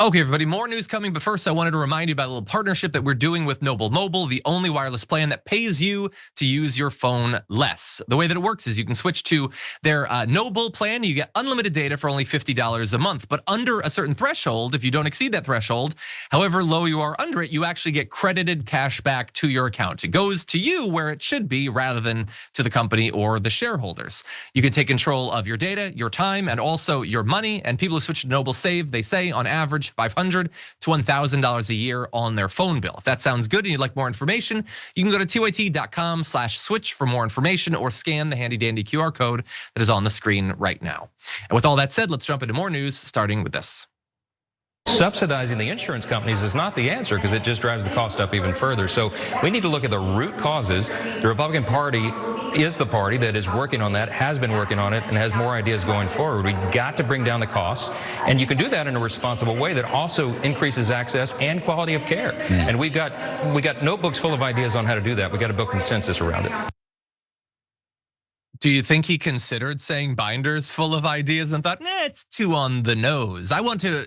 Okay, everybody, more news coming, but first I wanted to remind you about a little partnership that we're doing with Noble Mobile, the only wireless plan that pays you to use your phone less. The way that it works is you can switch to their Noble plan. You get unlimited data for only $50 a month, but under a certain threshold, if you don't exceed that threshold, however low you are under it, you actually get credited cash back to your account. It goes to you where it should be rather than to the company or the shareholders. You can take control of your data, your time, and also your money, and people who switch to Noble save, they say, on average, $500 to $1,000 a year on their phone bill. If that sounds good and you'd like more information, you can go to tyt.com/switch for more information or scan the handy dandy QR code that is on the screen right now. And with all that said, let's jump into more news, starting with this. Subsidizing the insurance companies is not the answer because it just drives the cost up even further. So we need to look at the root causes. The Republican Party is the party that is working on that, has been working on it, and has more ideas going forward. We got to bring down the costs, and you can do that in a responsible way that also increases access and quality of care. And we got notebooks full of ideas on how to do that. We got to build consensus around it. Do you think he considered saying binders full of ideas and thought, nah, it's too on the nose? I want to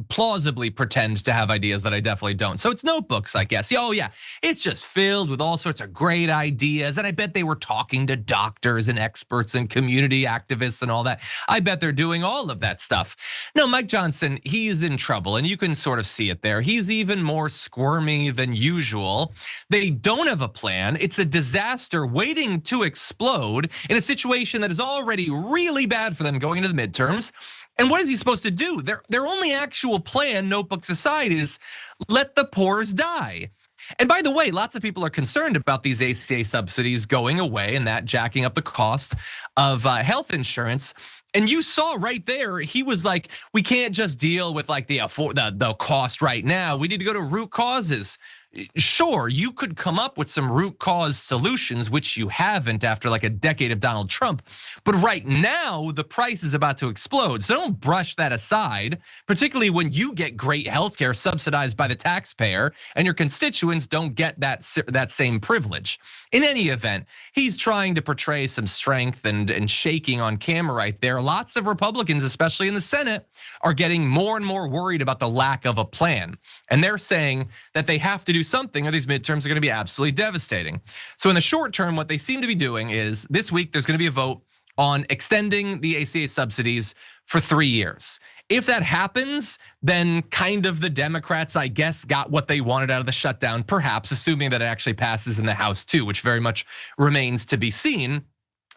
plausibly pretend to have ideas that I definitely don't. So it's notebooks, I guess. Oh yeah, it's just filled with all sorts of great ideas. And I bet they were talking to doctors and experts and community activists and all that. I bet they're doing all of that stuff. No, Mike Johnson, he's in trouble and you can sort of see it there. He's even more squirmy than usual. They don't have a plan. It's a disaster waiting to explode in a situation that is already really bad for them going into the midterms. And what is he supposed to do? Their only actual plan, notebooks aside, is let the poors die. And by the way, lots of people are concerned about these ACA subsidies going away and that jacking up the cost of health insurance. And you saw right there, he was like, we can't just deal with like the cost right now. We need to go to root causes. Sure, you could come up with some root cause solutions, which you haven't after like a decade of Donald Trump. But right now, the price is about to explode. So don't brush that aside, particularly when you get great healthcare subsidized by the taxpayer and your constituents don't get that same privilege. In any event, he's trying to portray some strength and shaking on camera right there. Lots of Republicans, especially in the Senate, are getting more and more worried about the lack of a plan. And they're saying that they have to do something or these midterms are going to be absolutely devastating. So in the short term, what they seem to be doing is this week there's going to be a vote on extending the ACA subsidies for 3 years. If that happens, then kind of the Democrats, I guess, got what they wanted out of the shutdown, perhaps, assuming that it actually passes in the House too, which very much remains to be seen.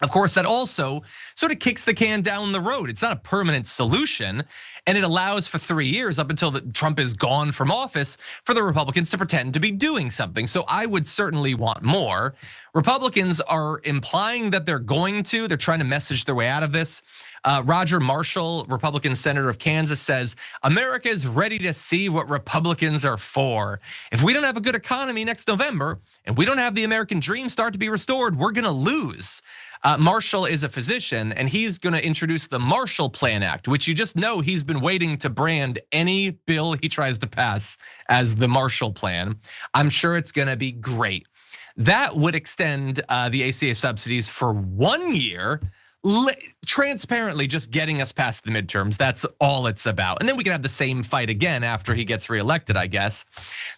Of course, that also sort of kicks the can down the road. It's not a permanent solution. And it allows for 3 years up until Trump is gone from office for the Republicans to pretend to be doing something. So I would certainly want more. Republicans are implying that they're trying to message their way out of this. Roger Marshall, Republican senator of Kansas, says, America is ready to see what Republicans are for. If we don't have a good economy next November and we don't have the American dream start to be restored, we're gonna lose. Marshall is a physician and he's gonna introduce the Marshall Plan Act, which you just know he's been waiting to brand any bill he tries to pass as the Marshall Plan. I'm sure it's gonna be great. That would extend the ACA subsidies for 1 year, transparently just getting us past the midterms. That's all it's about. And then we can have the same fight again after he gets reelected, I guess.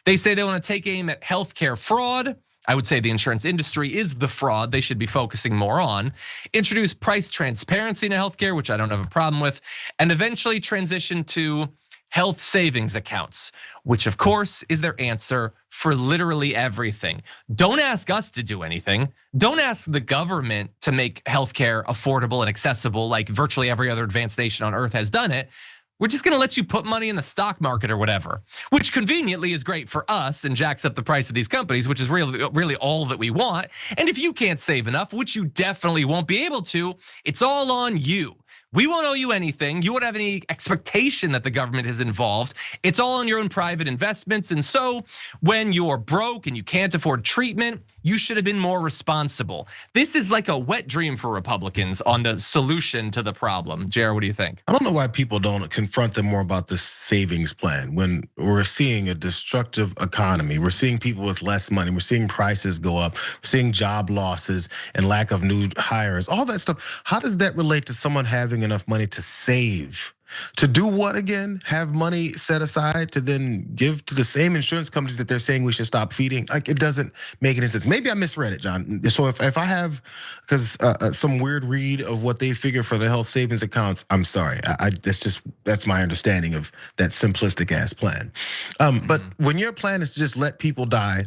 They say they want to take aim at healthcare fraud. I would say the insurance industry is the fraud they should be focusing more on. Introduce price transparency in healthcare, which I don't have a problem with, and eventually transition to health savings accounts, which of course is their answer for literally everything. Don't ask us to do anything. Don't ask the government to make healthcare affordable and accessible like virtually every other advanced nation on earth has done it. We're just gonna let you put money in the stock market or whatever, which conveniently is great for us and jacks up the price of these companies, which is really all that we want. And if you can't save enough, which you definitely won't be able to, it's all on you. We won't owe you anything. You won't have any expectation that the government is involved. It's all on your own private investments. And so when you're broke and you can't afford treatment, you should have been more responsible. This is like a wet dream for Republicans on the solution to the problem. Jayar, what do you think? I don't know why people don't confront them more about this savings plan when we're seeing a destructive economy. We're seeing people with less money. We're seeing prices go up. We're seeing job losses and lack of new hires, all that stuff. How does that relate to someone having enough money to save? To do what again? Have money set aside to then give to the same insurance companies that they're saying we should stop feeding? Like, it doesn't make any sense. Maybe I misread it, John. So if I have, because some weird read of what they figure for the health savings accounts, I'm sorry. That's my understanding of that simplistic ass plan. But when your plan is to just let people die,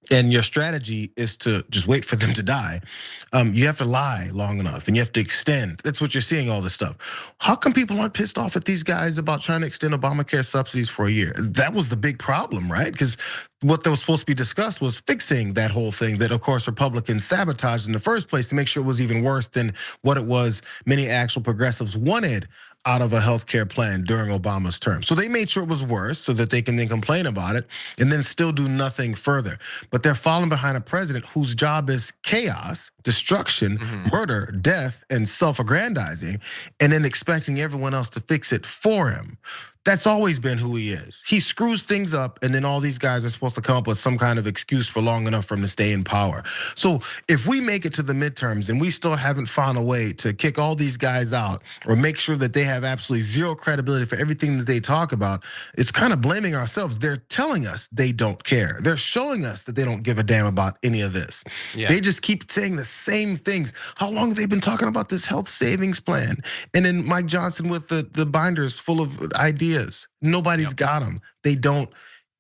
and your strategy is to just wait for them to die, you have to lie long enough and you have to extend. That's what you're seeing, all this stuff. How come people aren't pissed off at these guys about trying to extend Obamacare subsidies for a year? That was the big problem, right? Because what that was supposed to be discussed was fixing that whole thing that, of course, Republicans sabotaged in the first place to make sure it was even worse than what it was many actual progressives wanted out of a healthcare plan during Obama's term. So they made sure it was worse so that they can then complain about it and then still do nothing further. But they're falling behind a president whose job is chaos, destruction, murder, death, and self-aggrandizing, and then expecting everyone else to fix it for him. That's always been who he is. He screws things up, and then all these guys are supposed to come up with some kind of excuse for long enough for him to stay in power. So if we make it to the midterms and we still haven't found a way to kick all these guys out or make sure that they have absolutely zero credibility for everything that they talk about, it's kind of blaming ourselves. They're telling us they don't care. They're showing us that they don't give a damn about any of this. They just keep saying the same things. How long have they been talking about this health savings plan? And then Mike Johnson with the binders full of ideas. Nobody's got them. They don't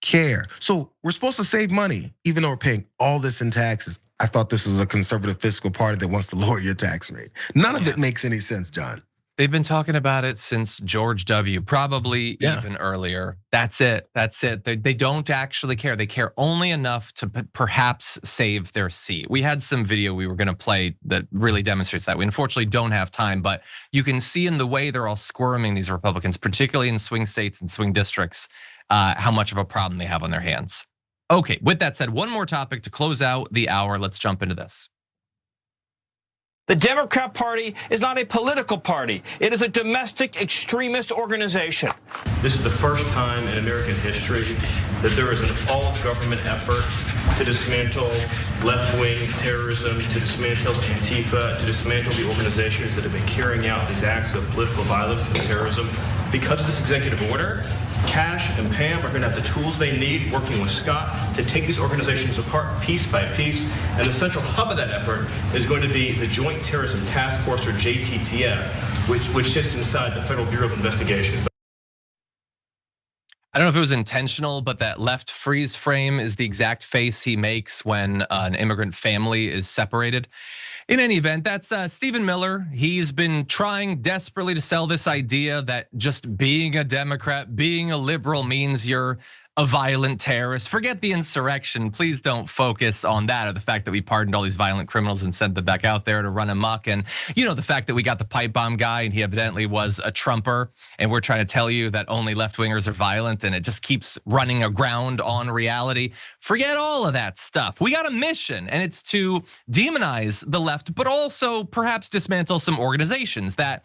care. So we're supposed to save money, even though we're paying all this in taxes. I thought this was a conservative fiscal party that wants to lower your tax rate. None of it makes any sense, John. They've been talking about it since George W., probably even earlier. That's it. They don't actually care. They care only enough to perhaps save their seat. We had some video we were gonna play that really demonstrates that. We unfortunately don't have time, but you can see in the way they're all squirming, these Republicans, particularly in swing states and swing districts, how much of a problem they have on their hands. Okay, with that said, one more topic to close out the hour. Let's jump into this. The Democrat Party is not a political party. It is a domestic extremist organization. This is the first time in American history that there is an all-government effort to dismantle left-wing terrorism, to dismantle Antifa, to dismantle the organizations that have been carrying out these acts of political violence and terrorism. Because of this executive order, Cash and Pam are going to have the tools they need, working with Scott, to take these organizations apart piece by piece. And the central hub of that effort is going to be the Joint Terrorism Task Force, or JTTF, which sits inside the Federal Bureau of Investigation. I don't know if it was intentional, but that left freeze frame is the exact face he makes when an immigrant family is separated. In any event, that's Stephen Miller. He's been trying desperately to sell this idea that just being a Democrat, being a liberal means you're a violent terrorist. Forget the insurrection. Please don't focus on that, or the fact that we pardoned all these violent criminals and sent them back out there to run amok. And the fact that we got the pipe bomb guy and he evidently was a Trumper, and we're trying to tell you that only left-wingers are violent, and it just keeps running aground on reality. Forget all of that stuff. We got a mission, and it's to demonize the left, but also perhaps dismantle some organizations that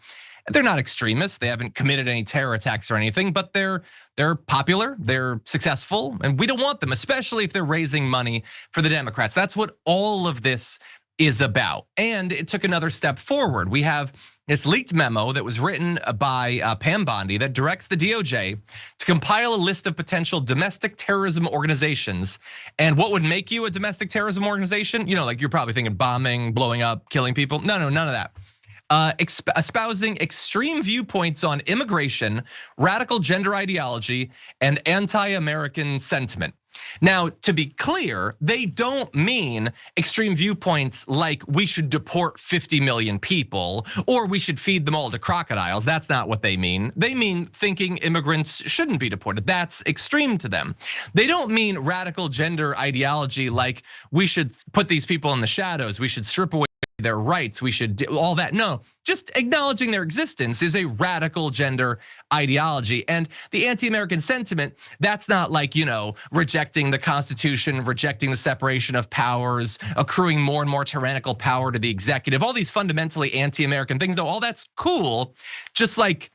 they're not extremists. They haven't committed any terror attacks or anything, but they're popular, they're successful, and we don't want them, especially if they're raising money for the Democrats. That's what all of this is about. And it took another step forward. We have this leaked memo that was written by Pam Bondi that directs the DOJ to compile a list of potential domestic terrorism organizations. And what would make you a domestic terrorism organization? You know, like you're probably thinking bombing, blowing up, killing people. No, none of that. Espousing extreme viewpoints on immigration, radical gender ideology, and anti-American sentiment. Now, to be clear, they don't mean extreme viewpoints like we should deport 50 million people or we should feed them all to crocodiles. That's not what they mean. They mean thinking immigrants shouldn't be deported. That's extreme to them. They don't mean radical gender ideology like we should put these people in the shadows. We should strip away their rights, we should do all that. No, just acknowledging their existence is a radical gender ideology. And the anti-American sentiment, that's not like, rejecting the Constitution, rejecting the separation of powers, accruing more and more tyrannical power to the executive, all these fundamentally anti-American things. No, all that's cool. Just like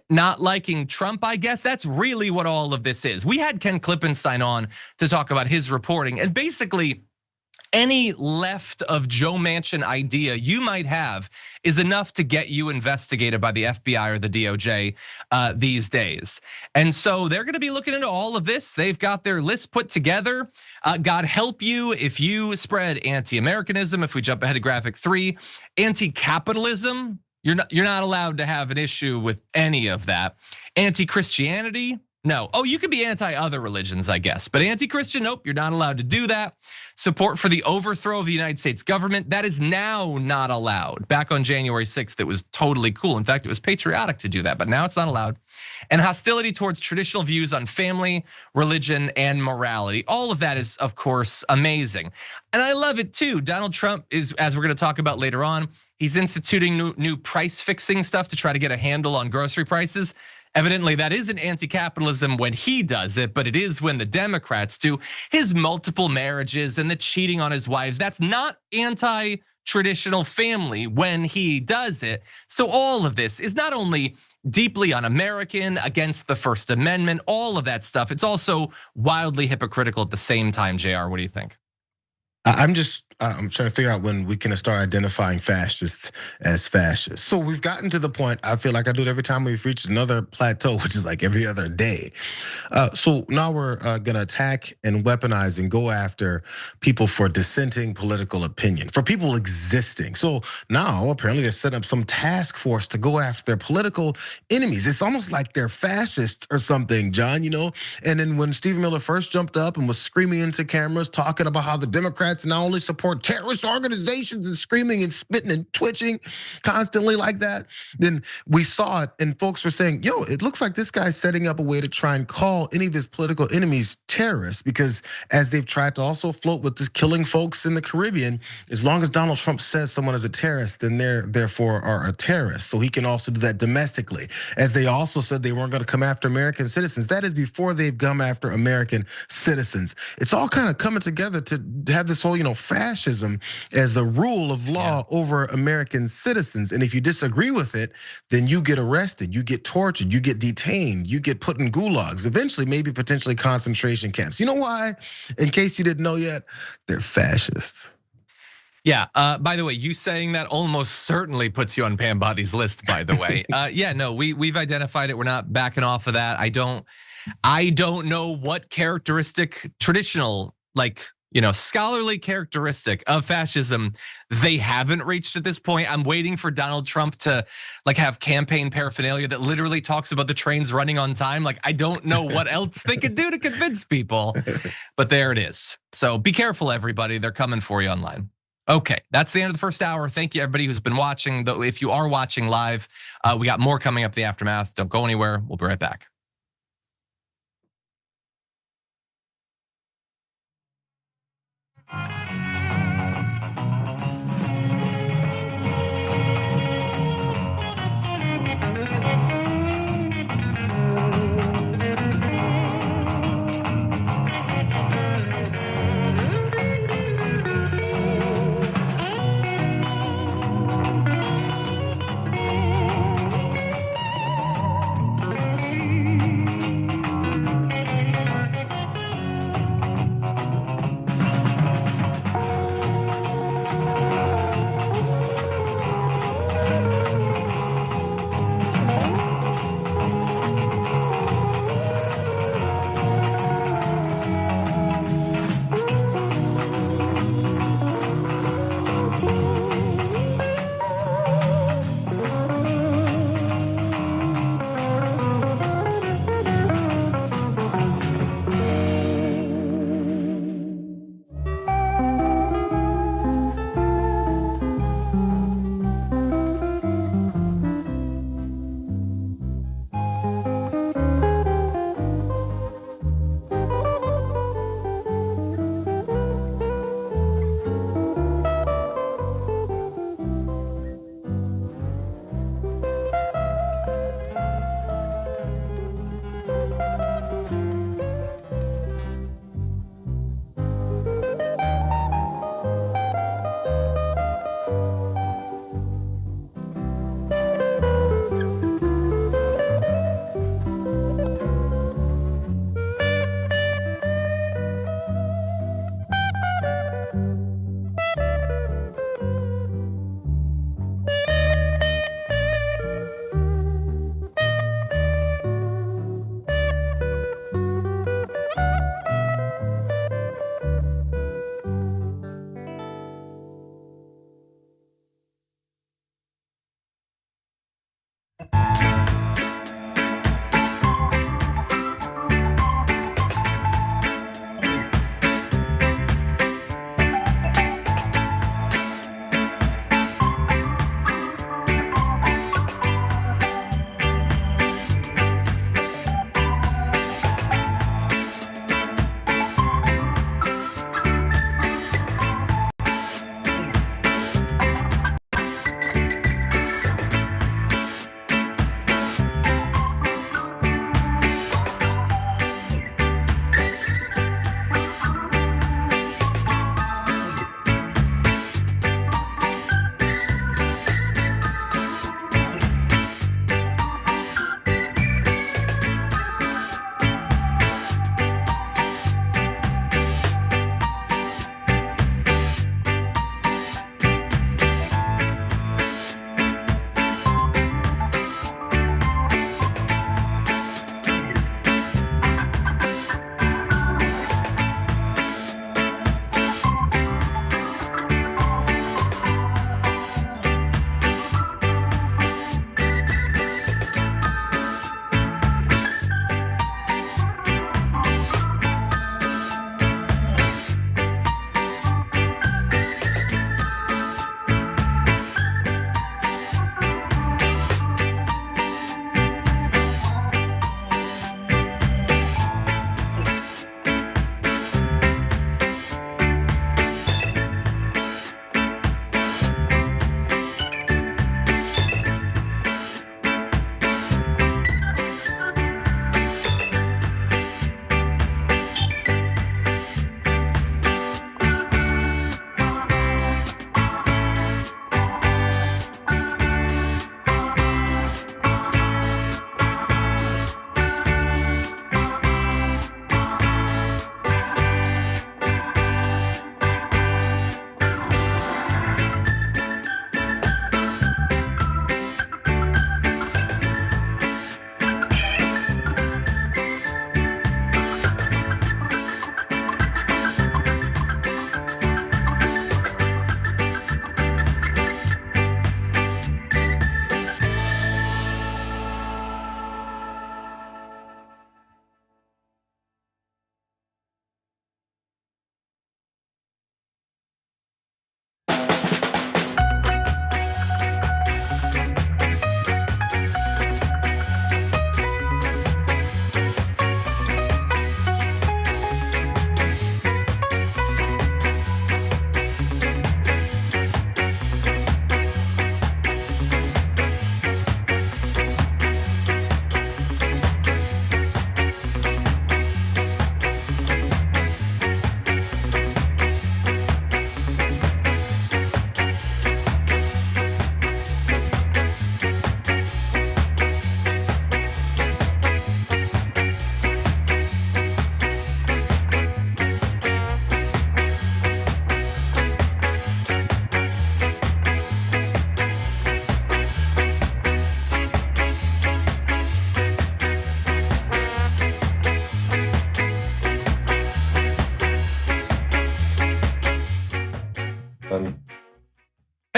not liking Trump, I guess that's really what all of this is. We had Ken Klippenstein on to talk about his reporting, and basically any left of Joe Manchin idea you might have is enough to get you investigated by the FBI or the DOJ these days. And so they're gonna be looking into all of this. They've got their list put together. God help you if you spread anti-Americanism. If we jump ahead to graphic 3, anti-capitalism, you're not allowed to have an issue with any of that. Anti-Christianity, no. Oh, you could be anti-other religions, I guess, but anti-Christian, nope, you're not allowed to do that. Support for the overthrow of the United States government, that is now not allowed. Back on January 6th, it was totally cool. In fact, it was patriotic to do that, but now it's not allowed. And hostility towards traditional views on family, religion, and morality. All of that is, of course, amazing. And I love it too. Donald Trump is, as we're gonna talk about later on, he's instituting new price fixing stuff to try to get a handle on grocery prices. Evidently, that isn't anti-capitalism when he does it, but it is when the Democrats do. His multiple marriages and the cheating on his wives, that's not anti-traditional family when he does it. So all of this is not only deeply un-American, against the First Amendment, all of that stuff. It's also wildly hypocritical at the same time, JR, what do you think? I'm trying to figure out when we can start identifying fascists as fascists. So we've gotten to the point, I feel like I do it every time we've reached another plateau, which is like every other day. So now we're gonna attack and weaponize and go after people for dissenting political opinion, for people existing. So now apparently they're setting up some task force to go after their political enemies. It's almost like they're fascists or something, John, And then when Stephen Miller first jumped up and was screaming into cameras, talking about how the Democrats not only support terrorist organizations and screaming and spitting and twitching constantly like that, then we saw it and folks were saying, yo, it looks like this guy's setting up a way to try and call any of his political enemies terrorists, because as they've tried to also float with this killing folks in the Caribbean, as long as Donald Trump says someone is a terrorist, then they therefore are a terrorist. So he can also do that domestically. As they also said they weren't gonna come after American citizens. That is before they've come after American citizens. It's all kind of coming together to have this whole, fascism as the rule of law over American citizens. And if you disagree with it, then you get arrested, you get tortured, you get detained, you get put in gulags, eventually maybe potentially concentration camps. You know why? In case you didn't know yet, they're fascists. Yeah, by the way, you saying that almost certainly puts you on Pam Bondi's list, by the way. Yeah, no, we've identified it, we're not backing off of that. I don't know what characteristic, traditional, scholarly characteristic of fascism they haven't reached at this point. I'm waiting for Donald Trump to have campaign paraphernalia that literally talks about the trains running on time. I don't know what else they could do to convince people, but there it is. So be careful, everybody. They're coming for you online. Okay, that's the end of the first hour. Thank you, everybody who's been watching. Though, if you are watching live, we got more coming up the aftermath. Don't go anywhere. We'll be right back.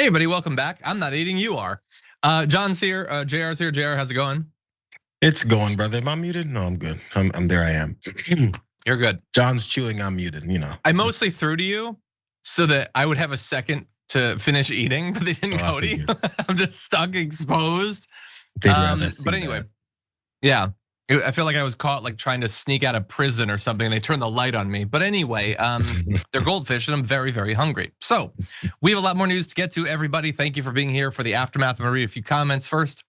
Hey, everybody, welcome back. I'm not eating, you are. John's here, JR's here. JR, how's it going? It's going, brother. Am I muted? No, I'm good. I'm there. I am. You're good. John's chewing. I'm muted. You know. I mostly threw to you so that I would have a second to finish eating, but they didn't go to you. I'm just stuck exposed. But anyway, yeah. I feel like I was caught like trying to sneak out of prison or something. They turned the light on me. But anyway, they're goldfish and I'm very, very hungry. So we have a lot more news to get to, everybody. Thank you for being here for the aftermath. I'm gonna read a few comments first.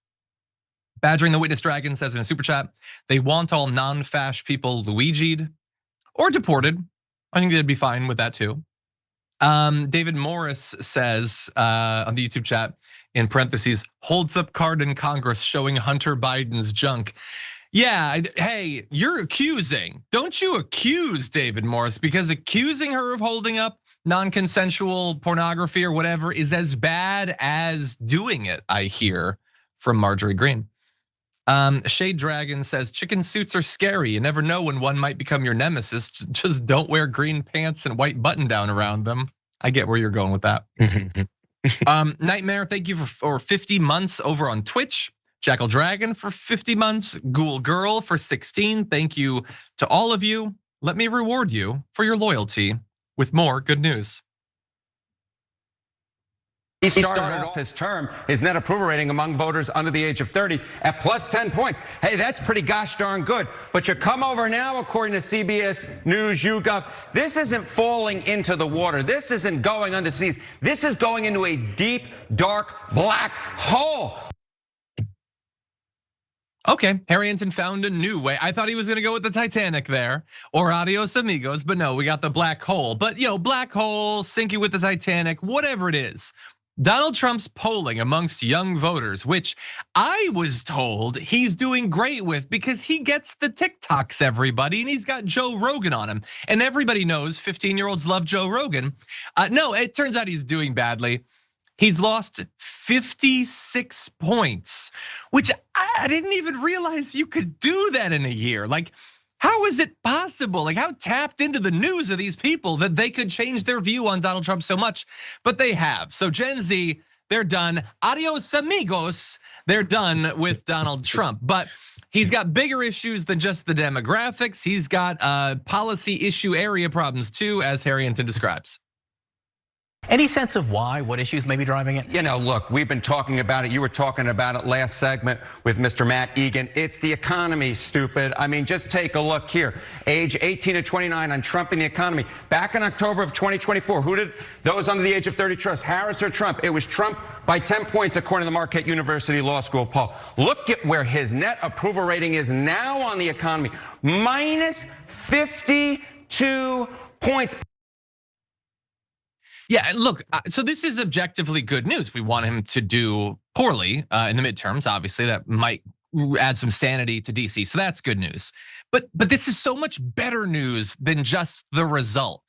Badgering the Witness Dragon says in a super chat, they want all non-fash people Luigi'd or deported. I think they'd be fine with that too. David Morris says on the YouTube chat, in parentheses, holds up card in Congress showing Hunter Biden's junk. Yeah, hey, you're accusing. Don't you accuse David Morris, because accusing her of holding up non-consensual pornography or whatever is as bad as doing it, I hear from Marjorie Greene. Shade Dragon says, chicken suits are scary. You never know when one might become your nemesis. Just don't wear green pants and white button down around them. I get where you're going with that. Nightmare, thank you for 50 months over on Twitch. Jackal Dragon for 50 months. Ghoul Girl for 16. Thank you to all of you. Let me reward you for your loyalty with more good news. He started off his term, his net approval rating among voters under the age of 30 at plus 10 points. Hey, that's pretty gosh darn good. But you come over now, according to CBS News, YouGov, this isn't falling into the water. This isn't going underseas. This is going into a deep, dark, black hole. Okay, Harrington found a new way. I thought he was gonna go with the Titanic there, or Adios Amigos, but no, we got the black hole. But black hole, sinking with the Titanic, whatever it is. Donald Trump's polling amongst young voters, which I was told he's doing great with because he gets the TikToks, everybody, and he's got Joe Rogan on him. And everybody knows 15-year-olds love Joe Rogan. No, it turns out he's doing badly. He's lost 56 points, which I didn't even realize you could do that in a year. Like, how is it possible? Like, how tapped into the news are these people that they could change their view on Donald Trump so much? But they have. So Gen Z, they're done. Adios amigos. They're done with Donald Trump. But he's got bigger issues than just the demographics. He's got policy issue area problems too, as Harrington describes. Any sense of why, what issues may be driving it? You know, look, we've been talking about it. You were talking about it last segment with Mr. Matt Egan. It's the economy, stupid. I mean, just take a look here. Age 18 to 29 on Trump and the economy. Back in October of 2024, who did those under the age of 30 trust? Harris or Trump? It was Trump by 10 points according to the Marquette University Law School poll. Look at where his net approval rating is now on the economy. Minus 52 points. Yeah, look, so this is objectively good news. We want him to do poorly in the midterms. Obviously, that might add some sanity to DC, so that's good news. But this is so much better news than just the result,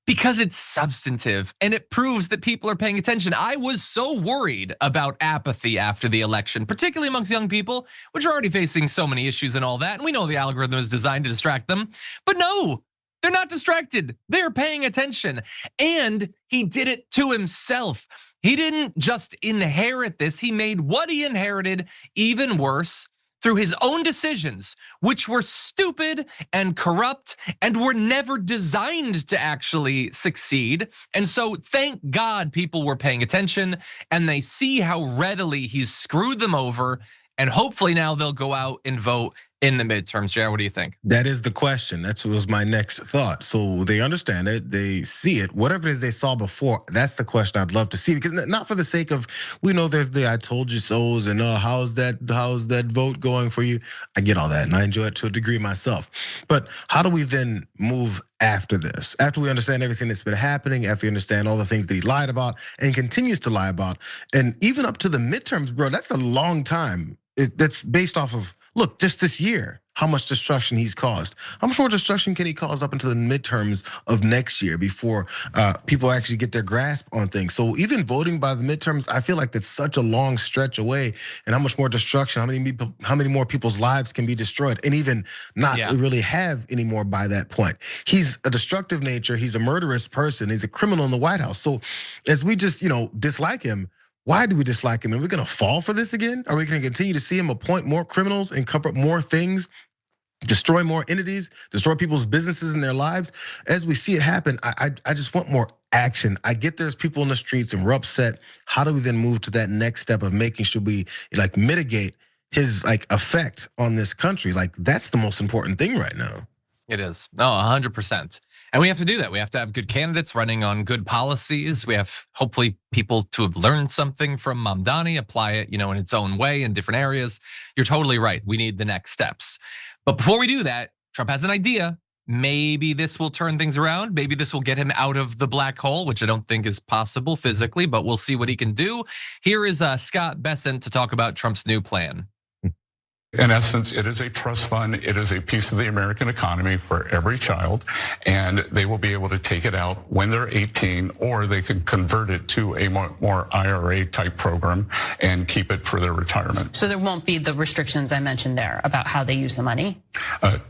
because it's substantive and it proves that people are paying attention. I was so worried about apathy after the election, particularly amongst young people, which are already facing so many issues and all that. And we know the algorithm is designed to distract them, but no. They're not distracted. They're paying attention. And he did it to himself. He didn't just inherit this. He made what he inherited even worse through his own decisions, which were stupid and corrupt and were never designed to actually succeed. And so thank God people were paying attention and they see how readily he's screwed them over. And hopefully now they'll go out and vote in the midterms. Jared, what do you think? That is the question. That was my next thought. So they understand it, they see it. Whatever it is they saw before, that's the question I'd love to see. Because not for the sake of, we know there's the I told you so's and how's that vote going for you? I get all that and I enjoy it to a degree myself. But how do we then move after this? After we understand everything that's been happening, after we understand all the things that he lied about and continues to lie about, and even up to the midterms, bro, that's a long time. That's based off of, look, just this year, how much destruction he's caused. How much more destruction can he cause up until the midterms of next year before people actually get their grasp on things? So even voting by the midterms, I feel like that's such a long stretch away. And how much more destruction, how many more people's lives can be destroyed, and even not really have any more by that point. He's a destructive nature. He's a murderous person. He's a criminal in the White House. So as we just dislike him, why do we dislike him? Are we gonna fall for this again? Are we gonna continue to see him appoint more criminals and cover up more things, destroy more entities, destroy people's businesses and their lives? As we see it happen, I just want more action. I get there's people in the streets and we're upset. How do we then move to that next step of making sure we mitigate his effect on this country? That's the most important thing right now. It is. No, 100%. And we have to do that. We have to have good candidates running on good policies. We have hopefully people to have learned something from Mamdani, apply it, in its own way in different areas. You're totally right. We need the next steps. But before we do that, Trump has an idea. Maybe this will turn things around. Maybe this will get him out of the black hole, which I don't think is possible physically, but we'll see what he can do. Here is Scott Bessent to talk about Trump's new plan. In essence, it is a trust fund. It is a piece of the American economy for every child, and they will be able to take it out when they're 18, or they can convert it to a more IRA type program and keep it for their retirement. So there won't be the restrictions I mentioned there about how they use the money? No.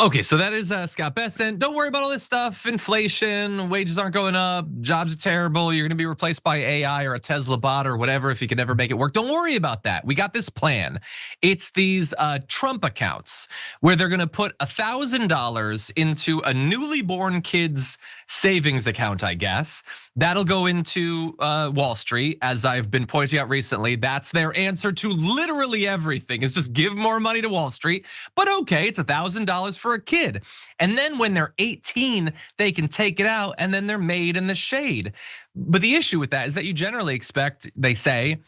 Okay, so that is Scott Bessent. Don't worry about all this stuff. Inflation, wages aren't going up, jobs are terrible. You're gonna be replaced by AI or a Tesla bot or whatever if you can never make it work. Don't worry about that. We got this plan. It's these Trump accounts where they're gonna put $1,000 into a newly born kid's savings account, I guess. That'll go into Wall Street, as I've been pointing out recently. That's their answer to literally everything, is just give more money to Wall Street. But okay, it's $1,000 for a kid. And then when they're 18, they can take it out and then they're made in the shade. But the issue with that is that you generally expect, they say,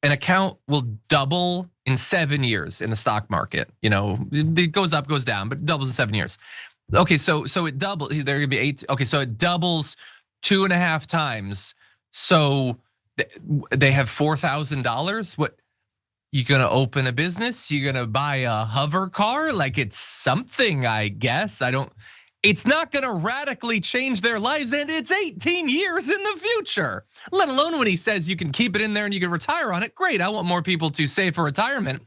an account will double in 7 years in the stock market. It goes up, goes down, but doubles in 7 years. Okay, so it doubles, they're gonna be 8, okay, so it doubles 2.5 times. So they have $4,000. What, you gonna open a business? You gonna buy a hover car? It's something, I guess. It's not gonna radically change their lives, and it's 18 years in the future. Let alone when he says you can keep it in there and you can retire on it. Great, I want more people to save for retirement.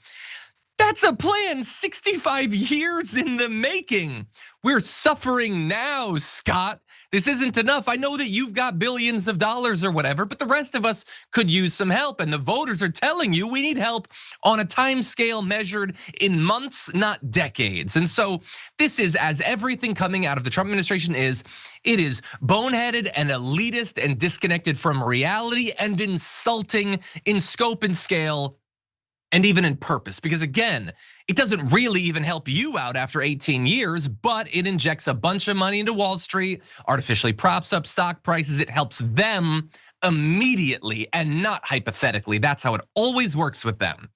That's a plan 65 years in the making. We're suffering now, Scott. This isn't enough. I know that you've got billions of dollars or whatever, but the rest of us could use some help. And the voters are telling you we need help on a time scale measured in months, not decades. And so this is, as everything coming out of the Trump administration is, it is boneheaded and elitist and disconnected from reality and insulting in scope and scale and even in purpose. Because again, it doesn't really even help you out after 18 years, but it injects a bunch of money into Wall Street, artificially props up stock prices. It helps them immediately and not hypothetically. That's how it always works with them.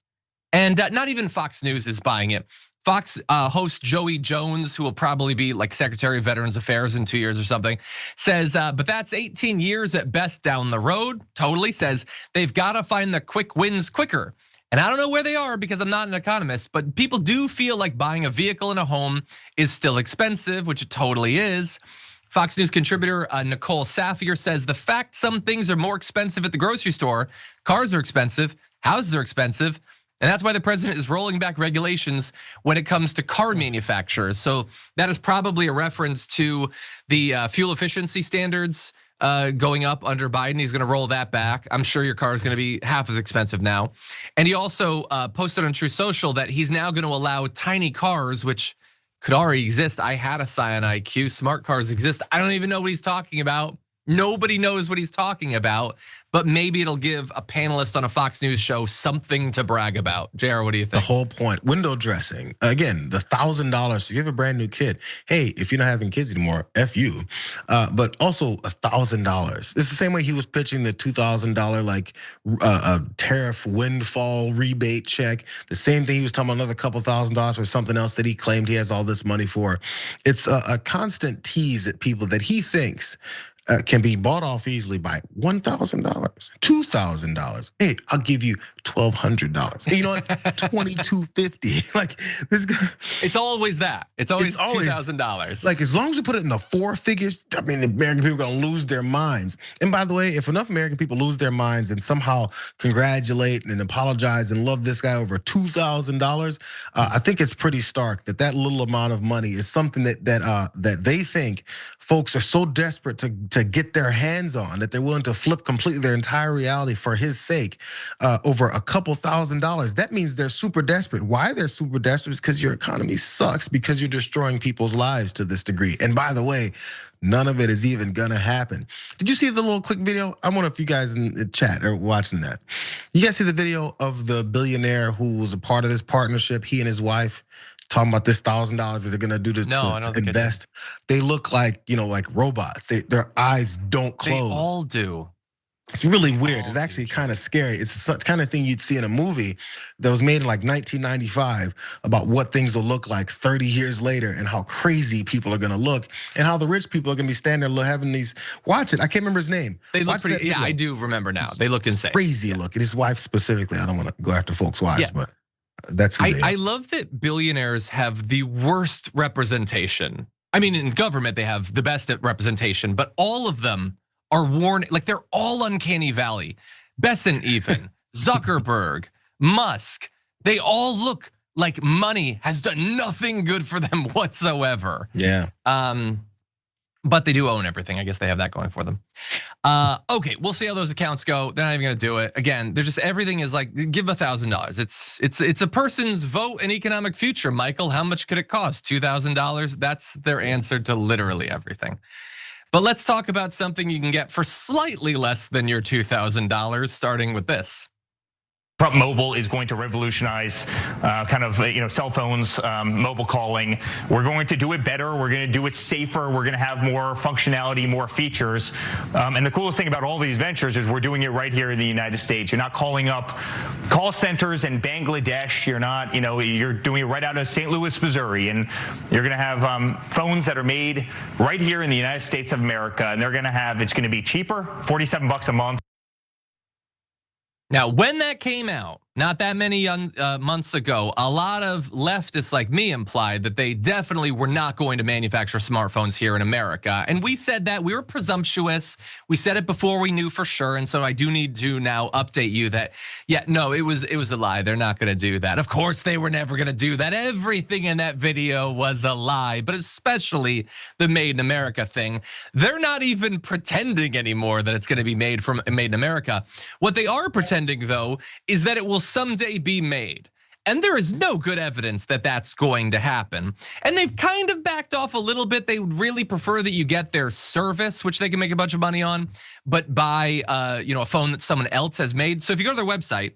And not even Fox News is buying it. Fox host Joey Jones, who will probably be Secretary of Veterans Affairs in 2 years or something, says, but that's 18 years at best down the road. Totally says they've got to find the quick wins quicker. And I don't know where they are because I'm not an economist, but people do feel like buying a vehicle and a home is still expensive, which it totally is. Fox News contributor Nicole Safier says the fact some things are more expensive at the grocery store, cars are expensive, houses are expensive, and that's why the president is rolling back regulations when it comes to car manufacturers. So that is probably a reference to the fuel efficiency standards going up under Biden. He's gonna roll that back. I'm sure your car is gonna be half as expensive now. And he also posted on True Social that he's now gonna allow tiny cars, which could already exist. I had a Scion IQ, smart cars exist. I don't even know what he's talking about. Nobody knows what he's talking about, but maybe it'll give a panelist on a Fox News show something to brag about. Jayar, what do you think? The whole point, window dressing. Again, the $1,000 to give a brand new kid. Hey, if you're not having kids anymore, F you. But also $1,000. It's the same way he was pitching the $2,000 tariff windfall rebate check. The same thing he was talking about, another couple $1,000s for something else that he claimed he has all this money for. It's a constant tease at people that he thinks can be bought off easily by $1,000, $2,000. Hey, I'll give you $1,200. You know what? $2,250. Like this guy. It's always that. It's always $2,000. Like as long as you put it in the four figures, I mean, the American people are gonna lose their minds. And by the way, if enough American people lose their minds and somehow congratulate and apologize and love this guy over $2,000, I think it's pretty stark that little amount of money is something that they think folks are so desperate to get their hands on that they're willing to flip completely their entire reality for his sake over a couple $1,000s. That means they're super desperate. Why they're super desperate is because your economy sucks, because you're destroying people's lives to this degree. And by the way, none of it is even gonna happen. Did you see the little quick video? I wonder if you guys in the chat are watching that. You guys see the video of the billionaire who was a part of this partnership, he and his wife, talking about this $1,000 that they're gonna do to invest. They look like, like robots. Their eyes don't close. They all do. It's really weird. It's actually kind of scary. It's the kind of thing you'd see in a movie that was made in like 1995 about what things will look like 30 years later and how crazy people are gonna look and how the rich people are gonna be standing there having these, watch it, I can't remember his name. They look pretty, yeah, I do remember now. They look insane. Crazy looking. His wife specifically, I don't wanna go after folks' wives, but that's who they are. I love that billionaires have the worst representation. I mean, in government, they have the best representation, but all of them are worn, like they're all uncanny valley. Besson even, Zuckerberg, Musk, they all look like money has done nothing good for them whatsoever. Yeah. But they do own everything. I guess they have that going for them. Okay, we'll see how those accounts go. They're not even gonna do it. Again, they're just, everything is like, give $1,000. It's a person's vote and economic future, Michael. How much could it cost? $2,000? That's their answer to literally everything. But let's talk about something you can get for slightly less than your $2,000, starting with this. Trump Mobile is going to revolutionize kind of cell phones, mobile calling. We're going to do it better. We're going to do it safer. We're going to have more functionality, more features. And the coolest thing about all these ventures is we're doing it right here in the United States. You're not calling up call centers in Bangladesh. You're not, you're doing it right out of St. Louis, Missouri. And you're going to have phones that are made right here in the United States of America. And they're going to have, it's going to be cheaper, $47 a month. Now, when that came out, not that many months ago, a lot of leftists like me implied that they definitely were not going to manufacture smartphones here in America. And we said that, we were presumptuous. We said it before we knew for sure. And so I do need to now update you that, yeah, no, it was a lie. They're not gonna do that. Of course, they were never gonna do that. Everything in that video was a lie, but especially the Made in America thing. They're not even pretending anymore that it's gonna be made in America. What they are pretending though, is that it will someday be made. And there is no good evidence that that's going to happen. And they've kind of backed off a little bit. They would really prefer that you get their service, which they can make a bunch of money on, but buy a phone that someone else has made. So if you go to their website,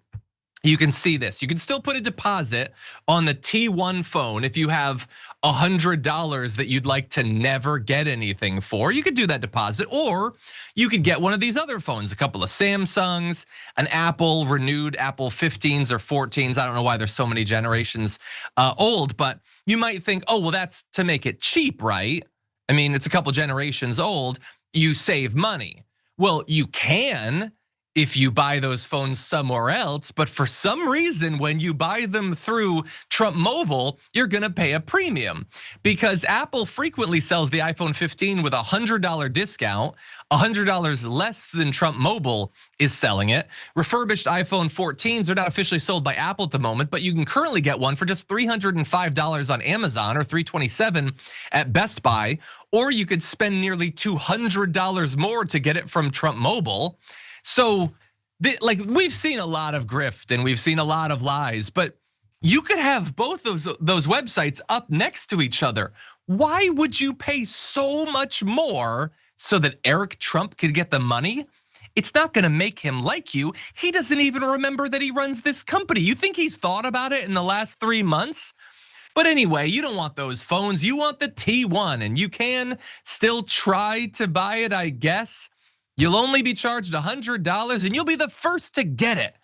you can see this. You can still put a deposit on the T1 phone if you have $100 that you'd like to never get anything for. You could do that deposit, or you could get one of these other phones, a couple of Samsungs, an Apple, renewed Apple 15s or 14s. I don't know why there's so many generations old, but you might think, oh, well, that's to make it cheap, right? I mean, it's a couple generations old, you save money. Well, you can if you buy those phones somewhere else, but for some reason, when you buy them through Trump Mobile, you're gonna pay a premium because Apple frequently sells the iPhone 15 with a $100 discount, $100 less than Trump Mobile is selling it. Refurbished iPhone 14s are not officially sold by Apple at the moment, but you can currently get one for just $305 on Amazon or $327 at Best Buy, or you could spend nearly $200 more to get it from Trump Mobile. So, like, we've seen a lot of grift and we've seen a lot of lies, but you could have both those websites up next to each other. Why would you pay so much more so that Eric Trump could get the money? It's not gonna make him like you. He doesn't even remember that he runs this company. You think he's thought about it in the last 3 months? But anyway, you don't want those phones. You want the T1, and you can still try to buy it, I guess. You'll only be charged $100 and you'll be the first to get it.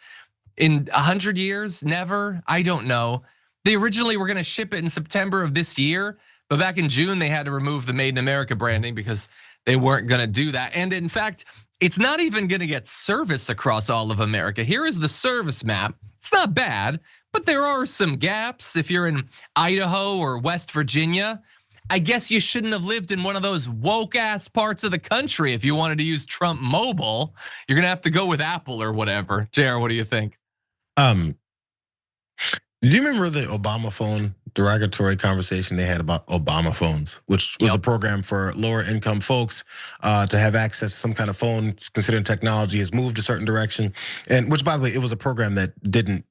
In 100 years, never, I don't know. They originally were gonna ship it in September of this year, but back in June, they had to remove the Made in America branding because they weren't gonna do that. And in fact, it's not even gonna get service across all of America. Here is the service map. It's not bad, but there are some gaps. If you're in Idaho or West Virginia, I guess you shouldn't have lived in one of those woke ass parts of the country if you wanted to use Trump Mobile. You're gonna have to go with Apple or whatever. JR, what do you think? Do you remember the Obama phone derogatory conversation they had about Obama phones, which was a program for lower income folks to have access to some kind of phone, considering technology has moved a certain direction. And which, by the way, it was a program that didn't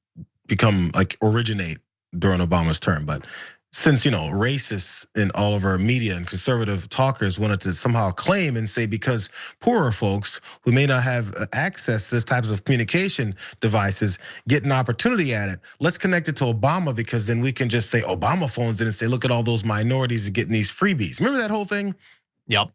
become originate during Obama's term, but since racists in all of our media and conservative talkers wanted to somehow claim and say because poorer folks who may not have access to this types of communication devices get an opportunity at it, let's connect it to Obama because then we can just say Obama phones and say look at all those minorities are getting these freebies. Remember that whole thing? Yep.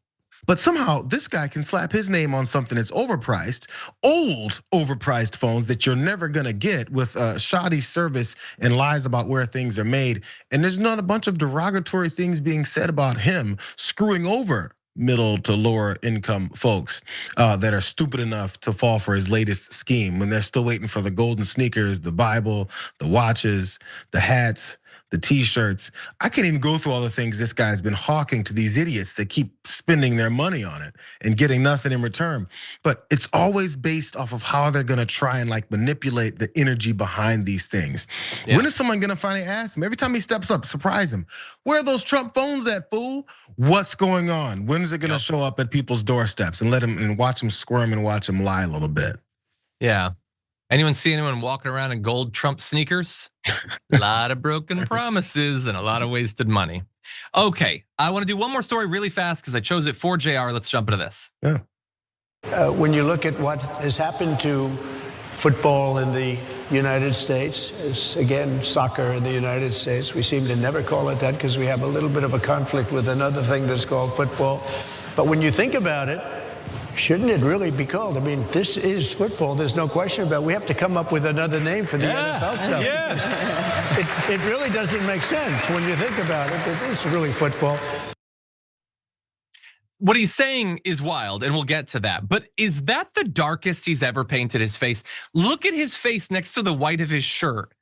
But somehow this guy can slap his name on something that's overpriced, old overpriced phones that you're never gonna get with shoddy service and lies about where things are made. And there's not a bunch of derogatory things being said about him screwing over middle to lower income folks that are stupid enough to fall for his latest scheme when they're still waiting for the golden sneakers, the Bible, the watches, the hats, the t-shirts. I can't even go through all the things this guy's been hawking to these idiots that keep spending their money on it and getting nothing in return. But it's always based off of how they're gonna try and manipulate the energy behind these things. Yeah. When is someone gonna finally ask him? Every time he steps up, surprise him. Where are those Trump phones at, fool? What's going on? When is it gonna show up at people's doorsteps and let him and watch him squirm and watch him lie a little bit? Yeah. Anyone see anyone walking around in gold Trump sneakers? A lot of broken promises and a lot of wasted money. Okay, I want to do one more story really fast because I chose it for JR. Let's jump into this. Yeah. When you look at what has happened to football in the United States, again, soccer in the United States, we seem to never call it that because we have a little bit of a conflict with another thing that's called football. But when you think about it, shouldn't it really be called? I mean, this is football. There's no question about it. We have to come up with another name for the NFL stuff. Yeah. It really doesn't make sense when you think about it. It is really football. What he's saying is wild, and we'll get to that. But is that the darkest he's ever painted his face? Look at his face next to the white of his shirt.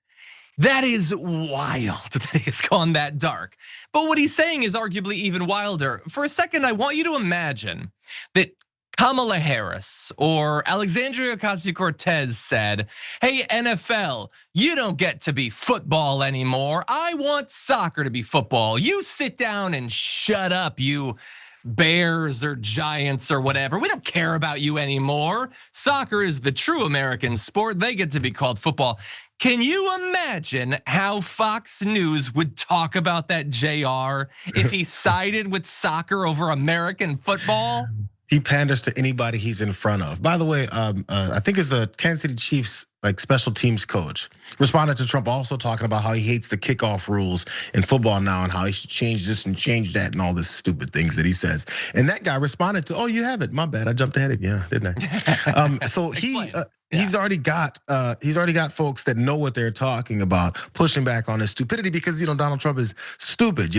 That is wild that he's gone that dark. But what he's saying is arguably even wilder. For a second, I want you to imagine that Kamala Harris or Alexandria Ocasio-Cortez said, hey, NFL, you don't get to be football anymore. I want soccer to be football. You sit down and shut up, you Bears or Giants or whatever. We don't care about you anymore. Soccer is the true American sport. They get to be called football. Can you imagine how Fox News would talk about that, JR, if he sided with soccer over American football? He panders to anybody he's in front of. By the way, I think it's the Kansas City Chiefs special teams coach responded to Trump also talking about how he hates the kickoff rules in football now and how he should change this and change that and all this stupid things that he says. And that guy responded to, oh, you have it. My bad, I jumped ahead of you, didn't I? So he's already got folks that know what they're talking about, pushing back on his stupidity because Donald Trump is stupid,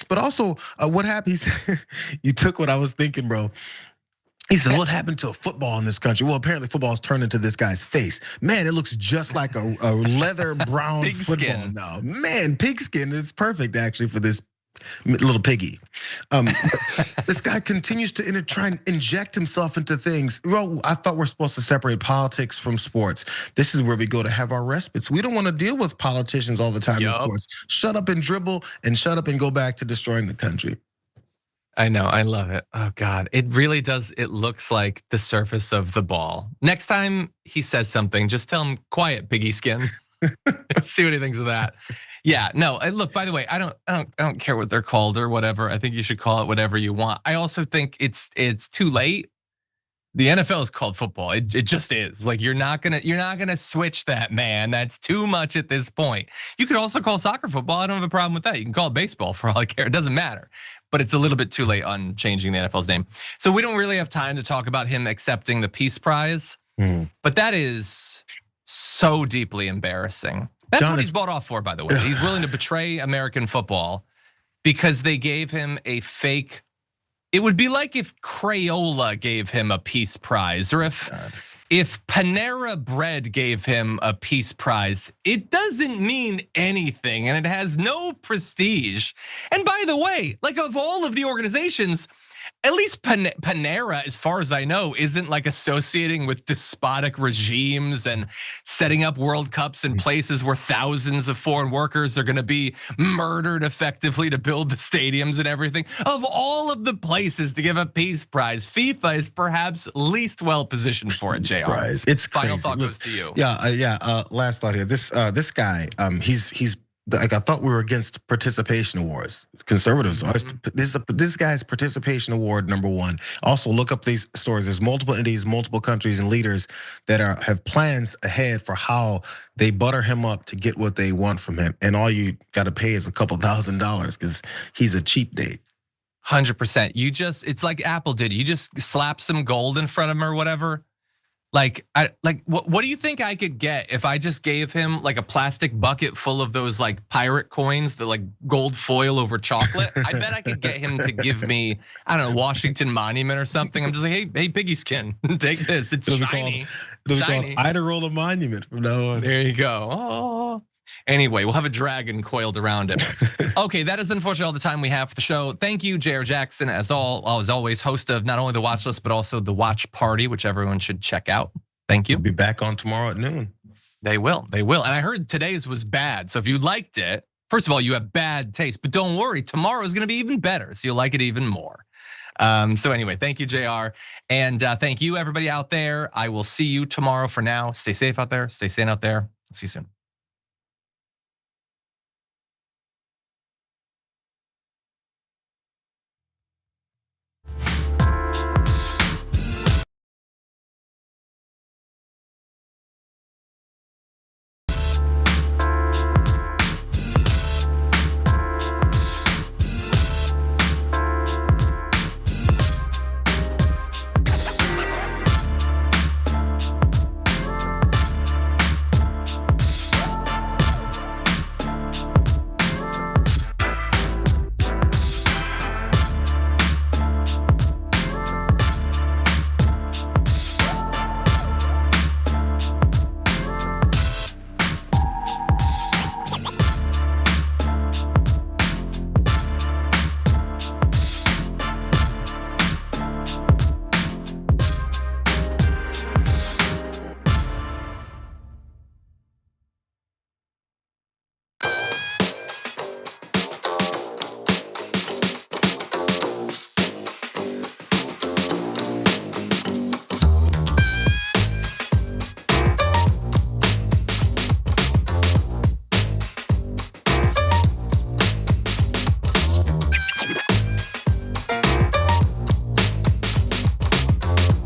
But also, what happened? You took what I was thinking, bro. He said, what happened to football in this country? Well, apparently football's turned into this guy's face. Man, it looks just like a leather brown football now. Man, pigskin is perfect actually for this little piggy. This guy continues to try and inject himself into things. Well, I thought we're supposed to separate politics from sports. This is where we go to have our respites. We don't want to deal with politicians all the time in sports. Shut up and dribble and shut up and go back to destroying the country. I know, I love it. Oh God, it really does. It looks like the surface of the ball. Next time he says something, just tell him quiet, piggy skin. See what he thinks of that. Yeah, no, look, by the way, I don't care what they're called or whatever. I think you should call it whatever you want. I also think it's too late. The NFL is called football. It just is. Like you're not gonna switch that, man. That's too much at this point. You could also call soccer football. I don't have a problem with that. You can call it baseball for all I care. It doesn't matter. But it's a little bit too late on changing the NFL's name. So we don't really have time to talk about him accepting the Peace Prize. But that is so deeply embarrassing. That's what he's bought off for, by the way. He's willing to betray American football because they gave him a fake It would be like if Crayola gave him a Peace Prize, or if Panera Bread gave him a Peace Prize. It doesn't mean anything, and it has no prestige. And by the way, like, of all of the organizations, at least Panera, as far as I know, isn't like associating with despotic regimes and setting up World Cups in places where thousands of foreign workers are gonna be murdered effectively to build the stadiums and everything. Of all of the places to give a Peace Prize, FIFA is perhaps least well positioned for it, JR. It's Final crazy. thought goes to you. Yeah. Last thought here. This guy, he's like, I thought we were against participation awards. Conservatives are. This guy's participation award #1. Also, look up these stories. There's multiple entities, multiple countries, and leaders that have plans ahead for how they butter him up to get what they want from him. And all you got to pay is a couple $1,000s because he's a cheap date. 100%. It's like Apple did. You just slap some gold in front of him or whatever. Like, what do you think I could get if I just gave him like a plastic bucket full of those like pirate coins, the like gold foil over chocolate? I bet I could get him to give me, I don't know, Washington Monument or something. I'm just like, hey, piggy skin, take this. It's shiny. It'll be called Iadarola Monument from now on. There you go. Oh. Anyway, we'll have a dragon coiled around it. Okay, that is unfortunately all the time we have for the show. Thank you, Jayar Jackson, as always, host of not only the Watch List, but also the Watch Party, which everyone should check out. Thank you. We'll be back on tomorrow at noon. They will. And I heard today's was bad. So if you liked it, first of all, you have bad taste, but don't worry, tomorrow is gonna be even better. So you'll like it even more. So anyway, thank you, JR. And thank you, everybody out there. I will see you tomorrow. For now, stay safe out there, stay sane out there. See you soon.